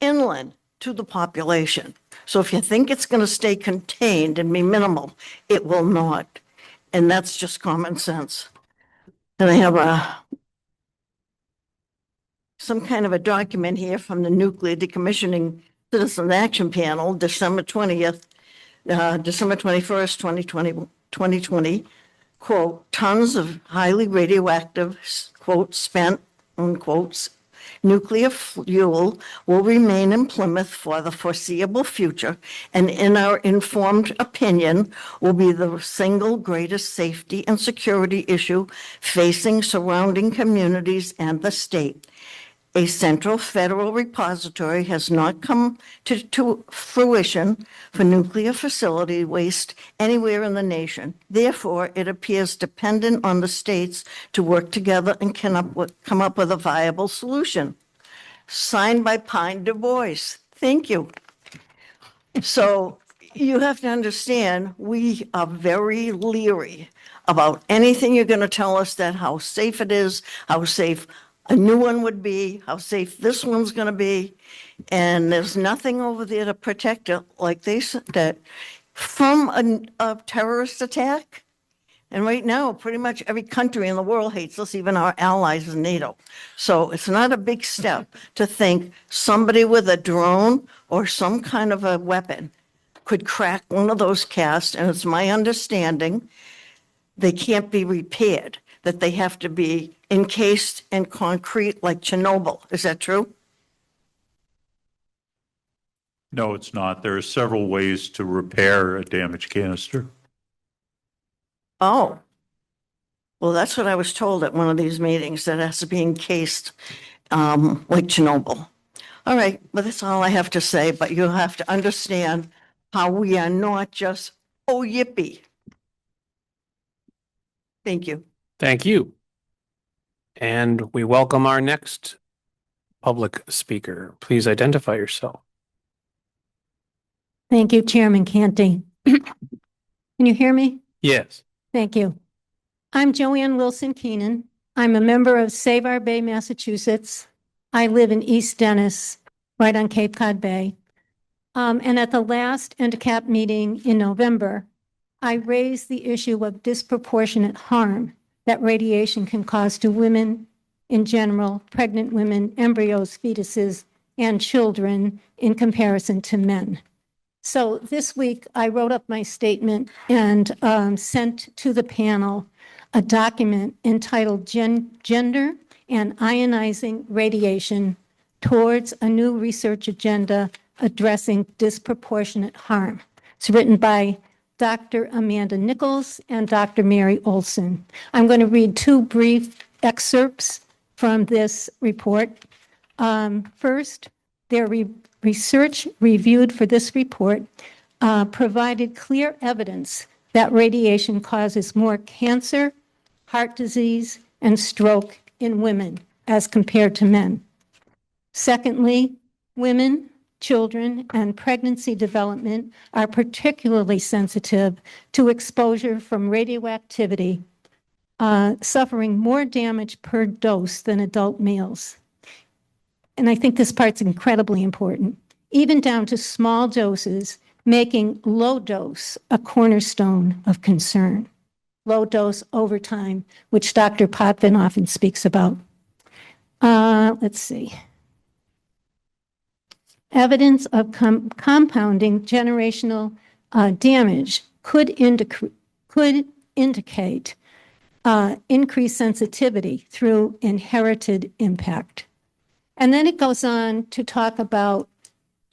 inland to the population. So if you think it's going to stay contained and be minimal, it will not. And that's just common sense. And I have some kind of a document here from the Nuclear Decommissioning Citizen Action Panel, December 21st, 2020, quote, tons of highly radioactive, quote, spent, unquote, nuclear fuel will remain in Plymouth for the foreseeable future, and in our informed opinion, will be the single greatest safety and security issue facing surrounding communities and the state. A central federal repository has not come to fruition for nuclear facility waste anywhere in the nation. Therefore, it appears dependent on the states to work together and come up with a viable solution. Signed by Pine Du Bois. Thank you. So you have to understand, we are very leery about anything you're going to tell us that how safe it is, how safe a new one would be, how safe this one's going to be. And there's nothing over there to protect it, like they said, that from a terrorist attack. And right now, pretty much every country in the world hates us, even our allies in NATO. So it's not a big step to think somebody with a drone or some kind of a weapon could crack one of those casts. And it's my understanding they can't be repaired, that they have to be encased in concrete like Chernobyl. Is that true? No, it's not. There are several ways to repair a damaged canister. Oh. Well, that's what I was told at one of these meetings, that it has to be encased like Chernobyl. All right, but that's all I have to say, but you have to understand how we are not just, oh, yippee. Thank you. Thank you. And we welcome our next public speaker. Please identify yourself. Thank you, Chairman Canty. Can you hear me? Yes. Thank you. I'm Joanne Wilson Keenan. I'm a member of Save Our Bay, Massachusetts. I live in East Dennis, right on Cape Cod Bay. And at the last NDCAP meeting in November, I raised the issue of disproportionate harm that radiation can cause to women in general, pregnant women, embryos, fetuses, and children in comparison to men. So this week, I wrote up my statement and sent to the panel a document entitled Gender and Ionizing Radiation Towards a New Research Agenda Addressing Disproportionate Harm. It's written by Dr. Amanda Nichols and Dr. Mary Olson. I'm going to read two brief excerpts from this report. First, their research reviewed for this report provided clear evidence that radiation causes more cancer, heart disease, and stroke in women as compared to men. Secondly, women, children, and pregnancy development are particularly sensitive to exposure from radioactivity, suffering more damage per dose than adult males. And I think this part's incredibly important, even down to small doses, making low dose a cornerstone of concern. Low dose over time, which Dr. Potvin often speaks about. Let's see. Evidence of compounding generational damage could indicate increased sensitivity through inherited impact. And then it goes on to talk about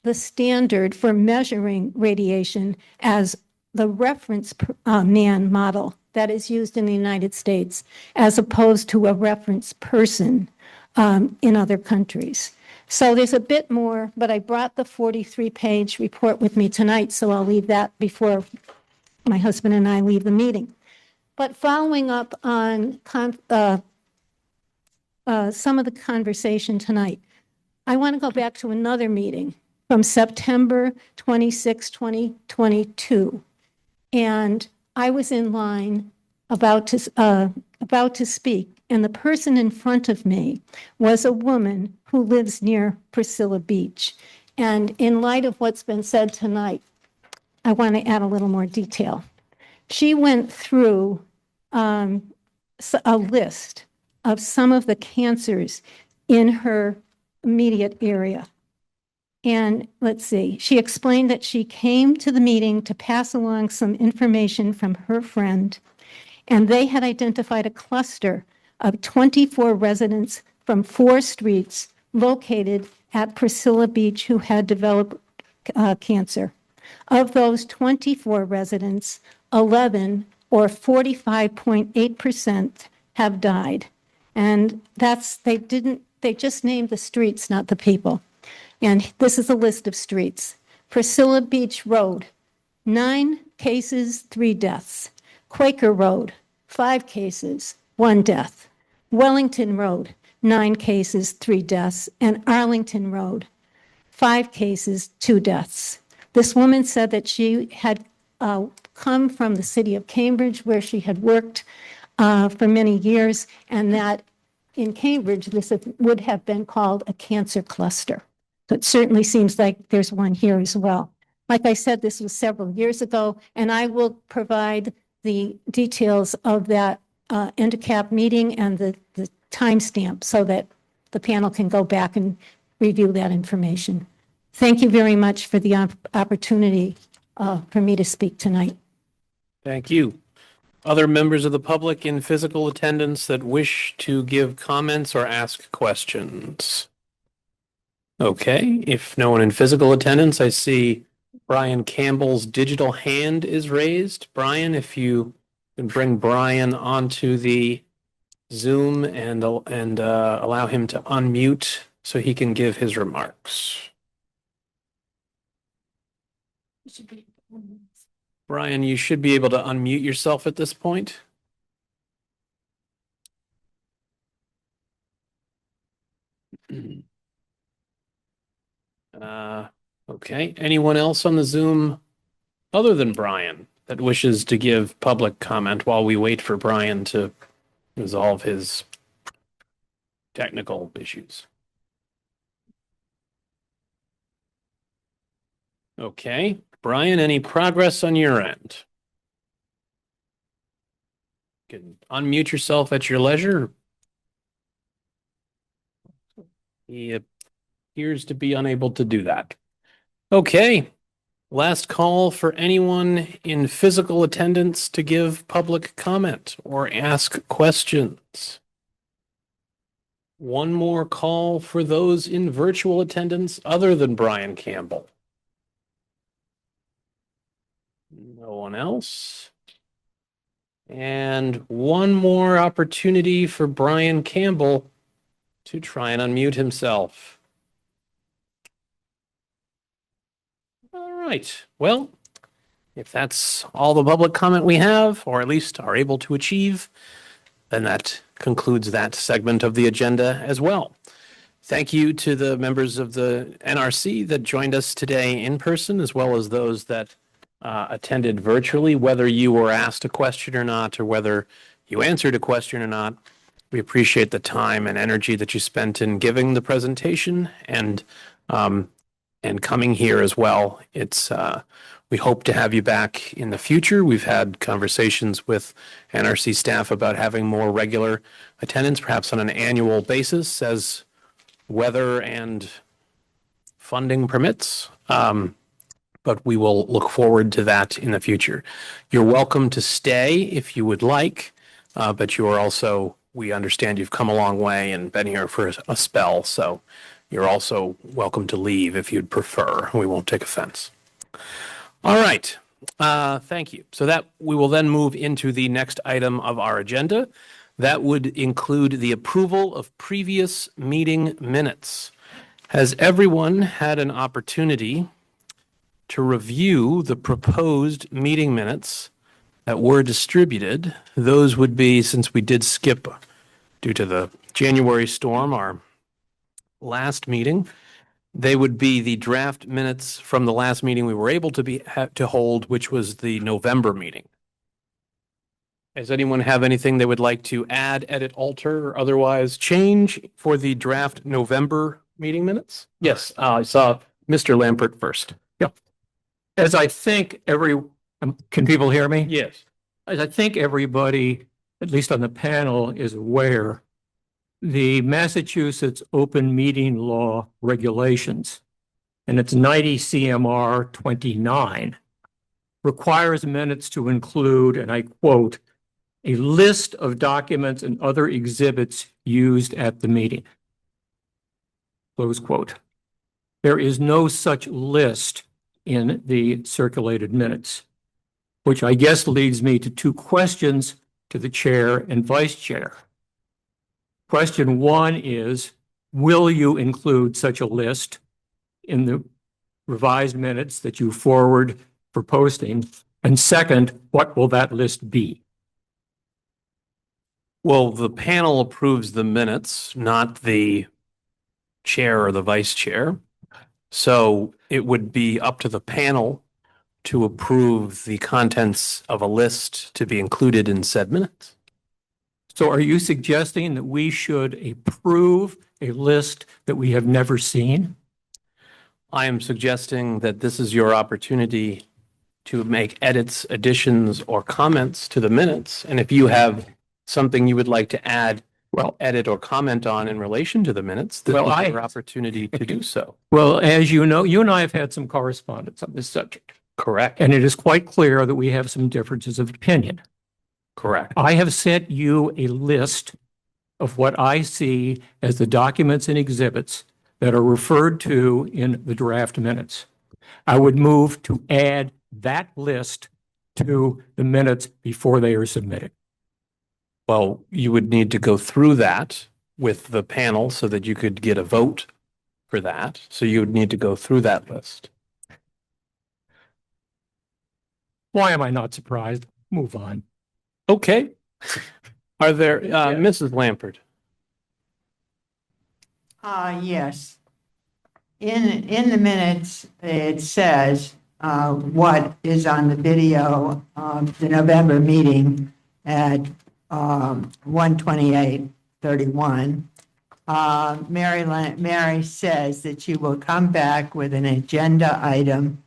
the standard for measuring radiation as the reference man model that is used in the United States, as opposed to a reference person in other countries. So there's a bit more, but I brought the 43-page report with me tonight, so I'll leave that before my husband and I leave the meeting. But following up on some of the conversation tonight, I want to go back to another meeting from September 26, 2022. And I was in line about to speak, and the person in front of me was a woman who lives near Priscilla Beach. And in light of what's been said tonight, I want to add a little more detail. She went through a list of some of the cancers in her immediate area. And let's see, she explained that she came to the meeting to pass along some information from her friend, and they had identified a cluster of 24 residents from 4 streets located at Priscilla Beach who had developed cancer. Of those 24 residents, 11 or 45.8% have died. And they just named the streets, not the people. And this is a list of streets. Priscilla Beach Road, 9 cases, 3 deaths. Quaker Road, 5 cases, 1 death. Wellington Road, 9 cases, 3 deaths. And Arlington Road, 5 cases, 2 deaths. This woman said that she had come from the city of Cambridge, where she had worked for many years, and that in Cambridge, this would have been called a cancer cluster. So it certainly seems like there's one here as well. Like I said, this was several years ago, and I will provide the details of that ENDCAP meeting and the timestamp so that the panel can go back and review that information. Thank you very much for the opportunity for me to speak tonight. Thank you. Other members of the public in physical attendance that wish to give comments or ask questions? Okay, if no one in physical attendance, I see Brian Campbell's digital hand is raised. Brian, if you can bring Brian onto the Zoom and allow him to unmute so he can give his remarks. Brian, you should be able to unmute yourself at this point. Okay, anyone else on the Zoom other than Brian that wishes to give public comment while we wait for Brian to resolve his technical issues? Okay, Brian, any progress on your end? You can unmute yourself at your leisure. He appears to be unable to do that. Okay, last call for anyone in physical attendance to give public comment or ask questions. One more call for those in virtual attendance other than Brian Campbell. No one else. And one more opportunity for Brian Campbell to try and unmute himself. All right. Well, if that's all the public comment we have, or at least are able to achieve, then that concludes that segment of the agenda as well. Thank you to the members of the NRC that joined us today in person, as well as those that attended virtually, whether you were asked a question or not, or whether you answered a question or not. We appreciate the time and energy that you spent in giving the presentation and coming here as well. We hope to have you back in the future. We've had conversations with NRC staff about having more regular attendance, perhaps on an annual basis as weather and funding permits. But we will look forward to that in the future. You're welcome to stay if you would like, but you are also, we understand you've come a long way and been here for a spell, so you're also welcome to leave if you'd prefer. We won't take offense. All right, Thank you. So that we will then move into the next item of our agenda. That would include the approval of previous meeting minutes. Has everyone had an opportunity to review the proposed meeting minutes that were distributed? Those would be, since we did skip due to the January storm, our last meeting, they would be the draft minutes from the last meeting we were able to hold, which was the November meeting. Does anyone have anything they would like to add, edit, alter, or otherwise change for the draft November meeting minutes? Yes, I saw Mr. Lampert first. As I think can people hear me? Yes. As I think everybody, at least on the panel, is aware, the Massachusetts Open Meeting Law regulations, and it's 90 CMR 29, requires minutes to include, and I quote, a list of documents and other exhibits used at the meeting. Close quote. There is no such list in the circulated minutes, which I guess leads me to two questions to the chair and vice chair. Question one is, will you include such a list in the revised minutes that you forward for posting? And second, what will that list be? Well, the panel approves the minutes, not the chair or the vice chair. So it would be up to the panel to approve the contents of a list to be included in said minutes. So are you suggesting that we should approve a list that we have never seen? I am suggesting that this is your opportunity to make edits, additions, or comments to the minutes. And if you have something you would like to add, edit, or comment on in relation to the minutes, this is your opportunity to do so. Well, as you know, you and I have had some correspondence on this subject. Correct. And it is quite clear that we have some differences of opinion. Correct. I have sent you a list of what I see as the documents and exhibits that are referred to in the draft minutes. I would move to add that list to the minutes before they are submitted. Well, you would need to go through that with the panel so that you could get a vote for that. So you would need to go through that list. Why am I not surprised? Move on. Okay. Are there, Mrs. Lampert? Yes. In the minutes, it says what is on the video of the November meeting at 1:28:31. Mary says that she will come back with an agenda item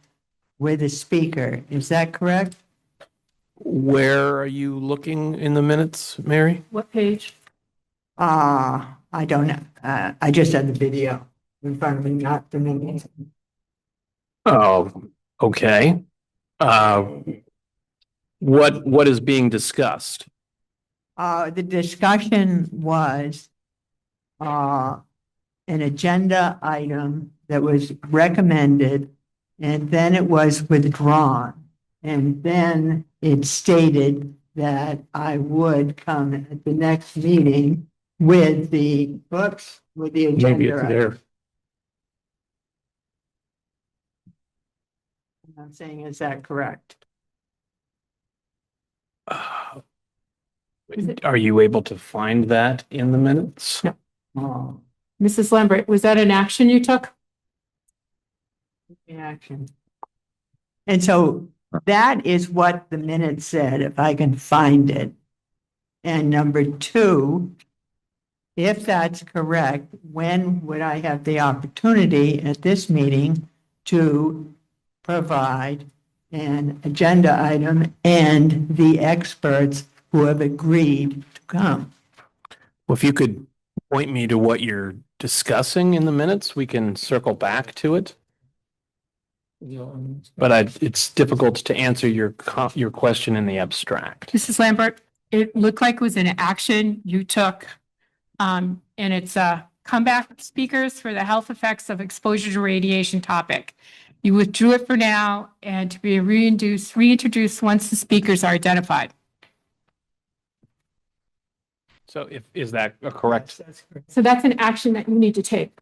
with a speaker. Is that correct? Where are you looking in the minutes, Mary? What page? I don't know. I just had the video in front of me, not the minutes. Oh, okay. What is being discussed? The discussion was an agenda item that was recommended, and then it was withdrawn. And then it stated that I would come at the next meeting with the books, with the agenda. Maybe it's there. I'm saying, is that correct? Are you able to find that in the minutes? No. Oh, Mrs. Lambert, was that an action you took? action. And so that is what the minute said, if I can find it. And number two, if that's correct, when would I have the opportunity at this meeting to provide an agenda item and the experts who have agreed to come? Well, if you could point me to what you're discussing in the minutes, we can circle back to it. But it's difficult to answer your question in the abstract. Mrs. Lambert, it looked like it was an action you took. And it's comeback speakers for the health effects of exposure to radiation topic. You withdrew it for now and to be reintroduced once the speakers are identified. So is that a correct? So that's an action that you need to take.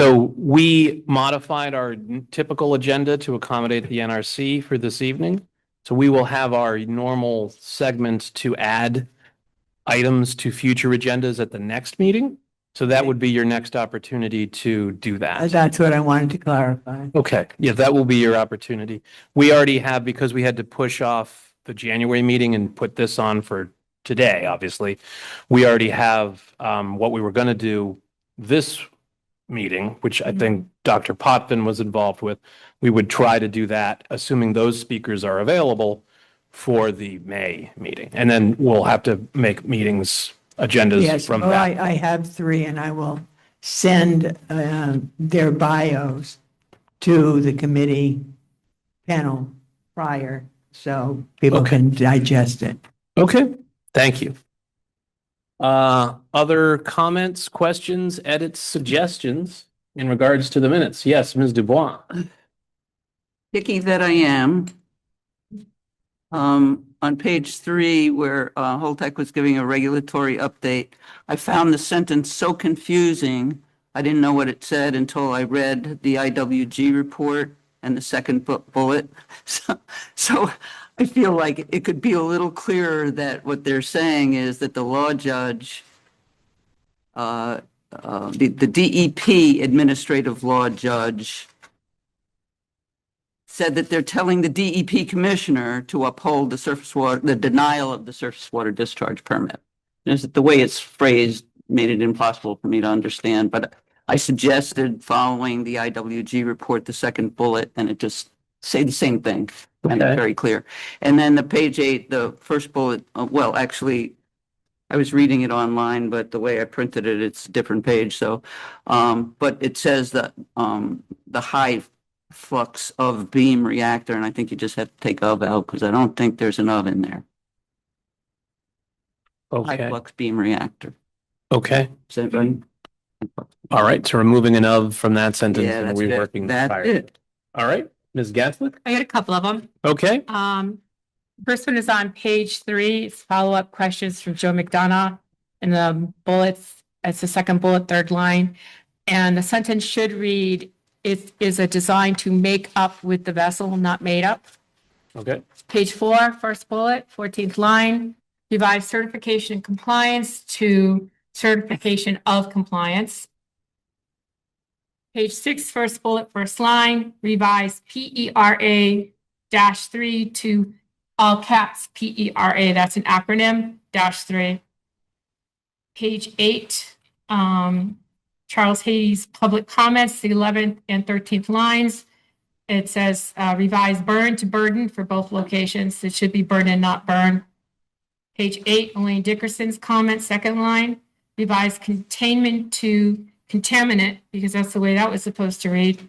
So we modified our typical agenda to accommodate the NRC for this evening. So we will have our normal segment to add items to future agendas at the next meeting. So that would be your next opportunity to do that. That's what I wanted to clarify. Okay, yeah, that will be your opportunity. We already have, because we had to push off the January meeting and put this on for today, obviously. We already have what we were going to do this meeting, which I think Dr. Potvin was involved with. We would try to do that, assuming those speakers are available for the May meeting. And then we'll have to make meetings, agendas Yes, from well, that. I have 3 and I will send their bios to the committee panel prior so people Okay. can digest it. Okay, thank you. Other comments, questions, edits, suggestions in regards to the minutes? Yes, Ms. Dubois. Picky that I am. On page 3, where Holtec was giving a regulatory update, I found the sentence so confusing. I didn't know what it said until I read the IWG report and the second bullet. So I feel like it could be a little clearer that what they're saying is that the law judge, the DEP administrative law judge, said that they're telling the DEP commissioner to uphold the denial of the surface water discharge permit. The way it's phrased made it impossible for me to understand, but I suggested following the IWG report, the second bullet, and it just say the same thing. And it's very clear. And then the page 8, the first bullet, well, actually, I was reading it online, but the way I printed it, it's a different page. So, but it says that the high flux of beam reactor, and I think you just have to take of out because I don't think there's an of in there. Okay. High flux beam reactor. Okay. Is that right? All right, so removing an of from that sentence Yeah, and that's it. reworking. That's prior. it. All right, Ms. Gatzlick? I got a couple of them. Okay. First one is on page 3. It's follow-up questions from Joe McDonough in the bullets. It's the second bullet, third line. And the sentence should read, it is a design to make up with the vessel, not made up. Okay. Page 4, first bullet, 14th line, revise certification and compliance to certification of compliance. Page 6, first bullet, first line, revise PERA -3 to all caps PERA, that's an acronym, -3. Page 8, Charles Hayes' public comments, the 11th and 13th lines. It says revise burn to burden for both locations. It should be burn and not burn. Page 8, Elaine Dickerson's comment, second line, revise containment to contaminant, because that's the way that was supposed to read.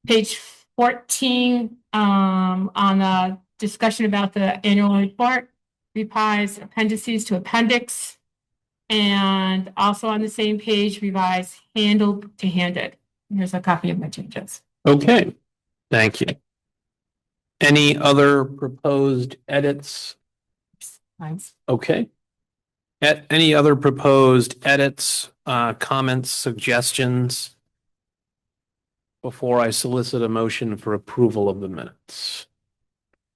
Page 14, on the discussion about the annual report, revise appendices to appendix. And also on the same page, revise handled to handed. And here's a copy of my changes. Okay, thank you. Any other proposed edits? Thanks. Okay. Any other proposed edits, comments, suggestions before I solicit a motion for approval of the minutes?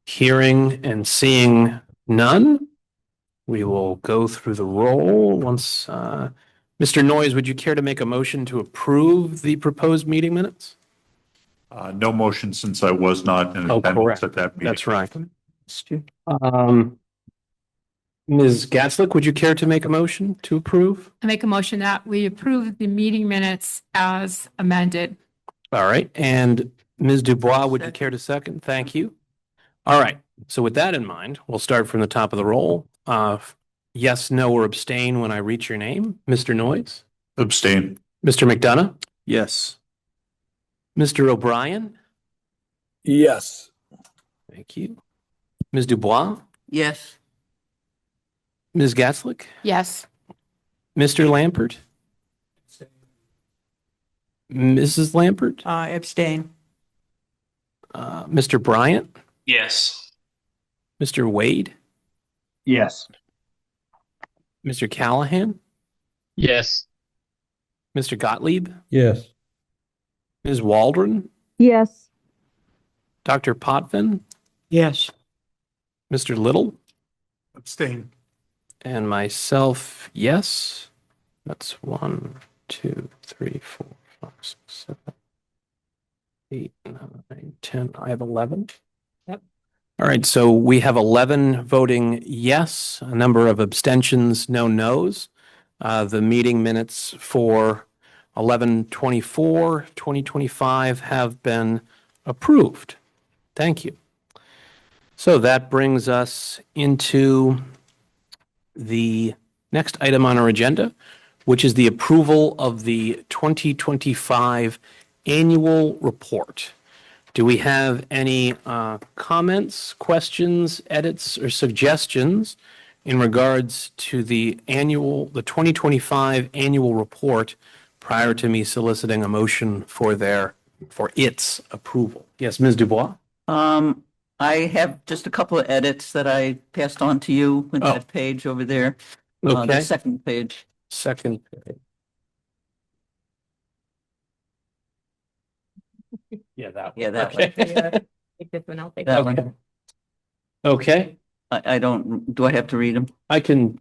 Hearing and seeing none, we will go through the roll once. Mr. Noyes, would you care to make a motion to approve the proposed meeting minutes? No motion since I was not in attendance at that meeting. That's right. Ms. Gatzlick, would you care to make a motion to approve? I make a motion that we approve the meeting minutes as amended. All right, and Ms. Dubois, would you care to second? Thank you. All right, so with that in mind, we'll start from the top of the roll. Yes, no, or abstain when I reach your name. Mr. Noyes? Abstain. Mr. McDonough? Yes. Mr. O'Brien? Yes. Thank you. Ms. Dubois? Yes. Ms. Gatzlick? Yes. Mr. Lampert? Mrs. Lampert? Abstain. Mr. Bryant, Yes. Mr. Wade, Yes. Mr. Callahan, Yes. Mr. Gottlieb, Yes. Ms. Waldron, Yes. Dr. Potvin, Yes. Mr. Little, Abstain. and myself, yes. That's 1, 2, 3, 4, 5, 6, 7, 8, 9, 10. I have 11. Yep. All right, so we have 11 voting yes, a number of abstentions, no nos. The meeting minutes for 11/24/2025 have been approved. Thank you. So that brings us into the next item on our agenda, which is the approval of the 2025 annual report. Do we have any comments, questions, edits, or suggestions in regards to the 2025 annual report prior to me soliciting a motion for its approval? Yes, Ms. Dubois? I have just a couple of edits that I passed on to you with Oh. that page over there. Okay. The second page. Second. Yeah, that one. Yeah, that Okay. Take this one, I'll take That that. one. Okay, I don't, do I have to read them? I can,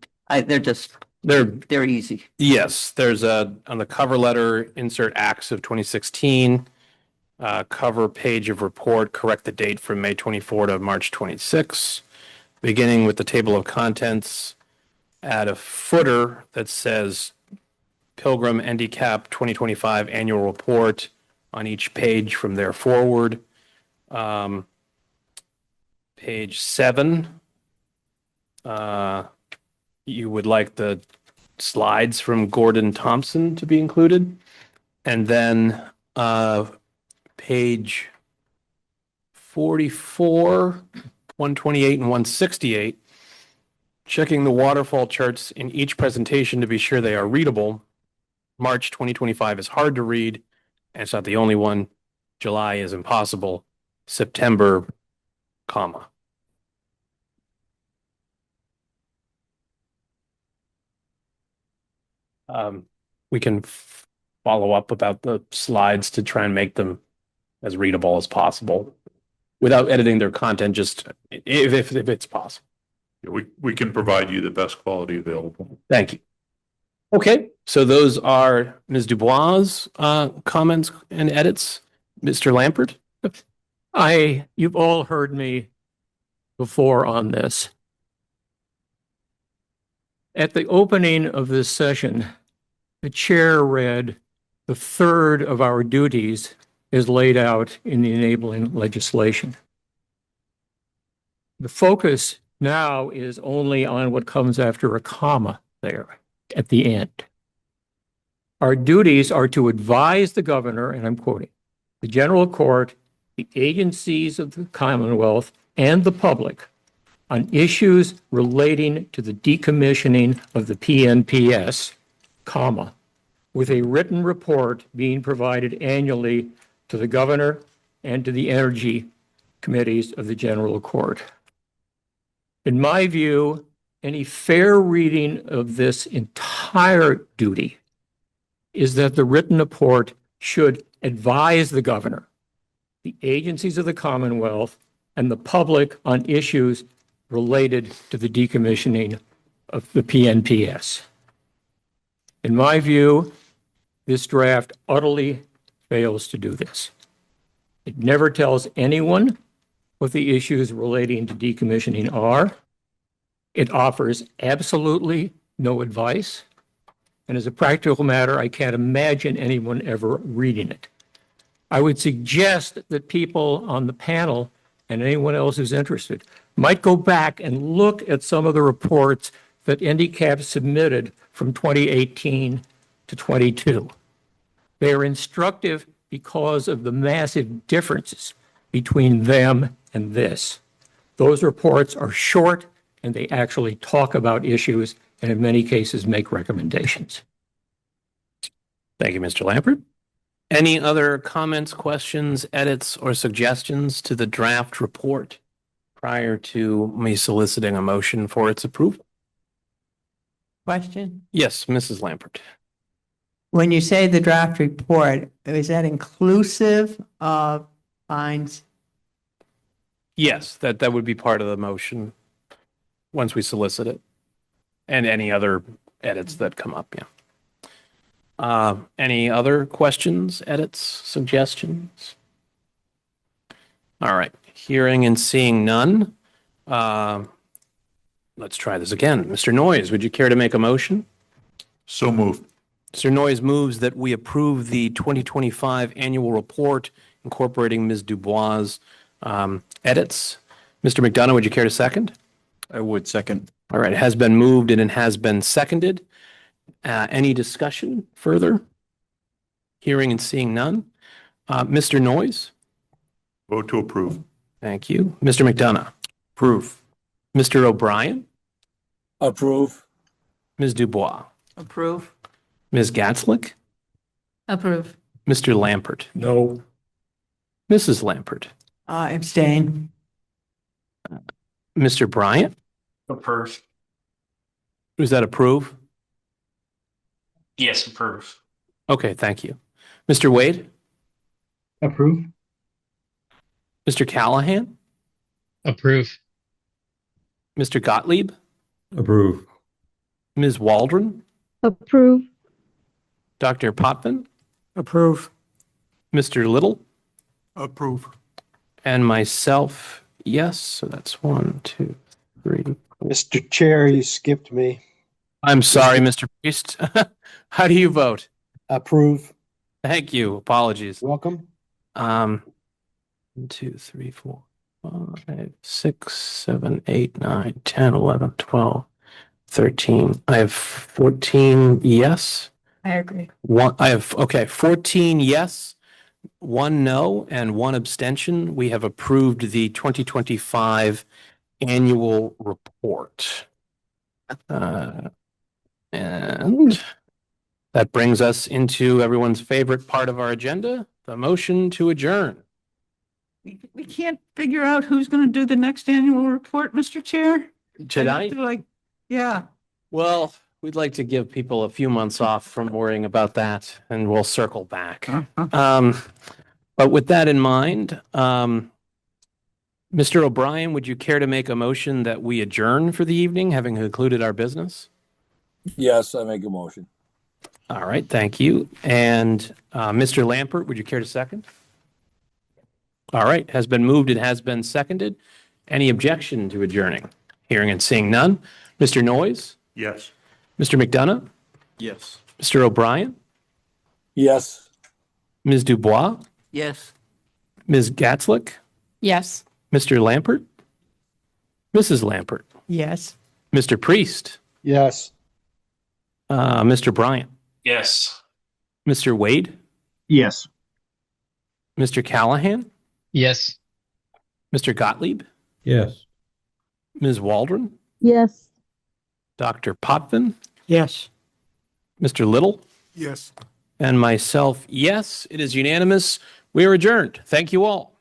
They're easy. yes, there's on the cover letter, insert acts of 2016, cover page of report, correct the date from May 24 to March 26, beginning with the table of contents, add a footer that says Pilgrim Handicap 2025 annual report on each page from there forward. Page 7, you would like the slides from Gordon Thompson to be included. And then page 44, 128, and 168, checking the waterfall charts in each presentation to be sure they are readable. March 2025 is hard to read, and it's not the only one. July is impossible. September, comma. We can follow up about the slides to try and make them as readable as possible without editing their content, just if it's possible. We can provide you the best quality available. Thank you. Okay, so those are Ms. Dubois' comments and edits. Mr. Lampert? You've all heard me before on this. At the opening of this session, the chair read, "The third of our duties is laid out in the enabling legislation." The focus now is only on what comes after a comma there at the end. Our duties are to advise the governor, and I'm quoting, the general court, the agencies of the Commonwealth, and the public on issues relating to the decommissioning of the PNPS, comma, with a written report being provided annually to the governor and to the energy committees of the general court. In my view, any fair reading of this entire duty is that the written report should advise the governor, the agencies of the Commonwealth, and the public on issues related to the decommissioning of the PNPS. In my view, this draft utterly fails to do this. It never tells anyone what the issues relating to decommissioning are. It offers absolutely no advice. And as a practical matter, I can't imagine anyone ever reading it. I would suggest that people on the panel and anyone else who's interested might go back and look at some of the reports that NDCAP submitted from 2018 to 22. They are instructive because of the massive differences between them and this. Those reports are short and they actually talk about issues and in many cases make recommendations. Thank you, Mr. Lampert. Any other comments, questions, edits, or suggestions to the draft report prior to me soliciting a motion for its approval? Question? Yes, Mrs. Lampert. When you say the draft report, is that inclusive of fines? Yes, that would be part of the motion once we solicit it. And any other edits that come up, yeah. Any other questions, edits, suggestions? All right, hearing and seeing none. Let's try this again. Mr. Noyes, would you care to make a motion? So moved. Mr. Noyes moves that we approve the 2025 annual report incorporating Ms. Dubois' edits. Mr. McDonough, would you care to second? I would second. All right, it has been moved and it has been seconded. Any discussion further? Hearing and seeing none. Mr. Noyes? Vote to approve. Thank you. Mr. McDonough? Approve. Mr. O'Brien? Approve. Ms. Dubois? Approve. Ms. Gatzlick? Approve. Mr. Lampert? No. Mrs. Lampert? Abstain. Mr. Bryant? Approve. Was that approve? Yes, approve. Okay, thank you. Mr. Wade? Approve. Mr. Callahan? Approve. Mr. Gottlieb? Approve. Ms. Waldron? Approve. Dr. Potvin? Approve. Mr. Little? Approve. And myself, yes. So that's 1, 2, 3. Mr. Chair, you skipped me. I'm sorry, Mr. Priest. How do you vote? Approve. Thank you. Apologies. Welcome. 1, 2, 3, 4, 5, 6, 7, 8, 9, 10, 11, 12, 13. I have 14 yes. I agree. I have, okay, 14 yes, 1 no, and 1 abstention. We have approved the 2025 annual report. And that brings us into everyone's favorite part of our agenda, the motion to adjourn. We can't figure out who's going to do the next annual report, Mr. Chair? Tonight? Yeah. Well, we'd like to give people a few months off from worrying about that, and we'll circle back. But with that in mind, Mr. O'Brien, would you care to make a motion that we adjourn for the evening, having concluded our business? Yes, I make a motion. All right, thank you. And Mr. Lampert, would you care to second? All right, has been moved, it has been seconded. Any objection to adjourning? Hearing and seeing none. Mr. Noyes? Yes. Mr. McDonough? Yes. Mr. O'Brien? Yes. Ms. Dubois? Yes. Ms. Gatzlick? Yes. Mr. Lampert? Mrs. Lampert? Yes. Mr. Priest? Yes. Mr. Bryant? Yes. Mr. Wade? Yes. Mr. Callahan? Yes. Mr. Gottlieb? Yes. Ms. Waldron? Yes. Dr. Potvin? Yes. Mr. Little? Yes. And myself, yes, it is unanimous. We are adjourned. Thank you all.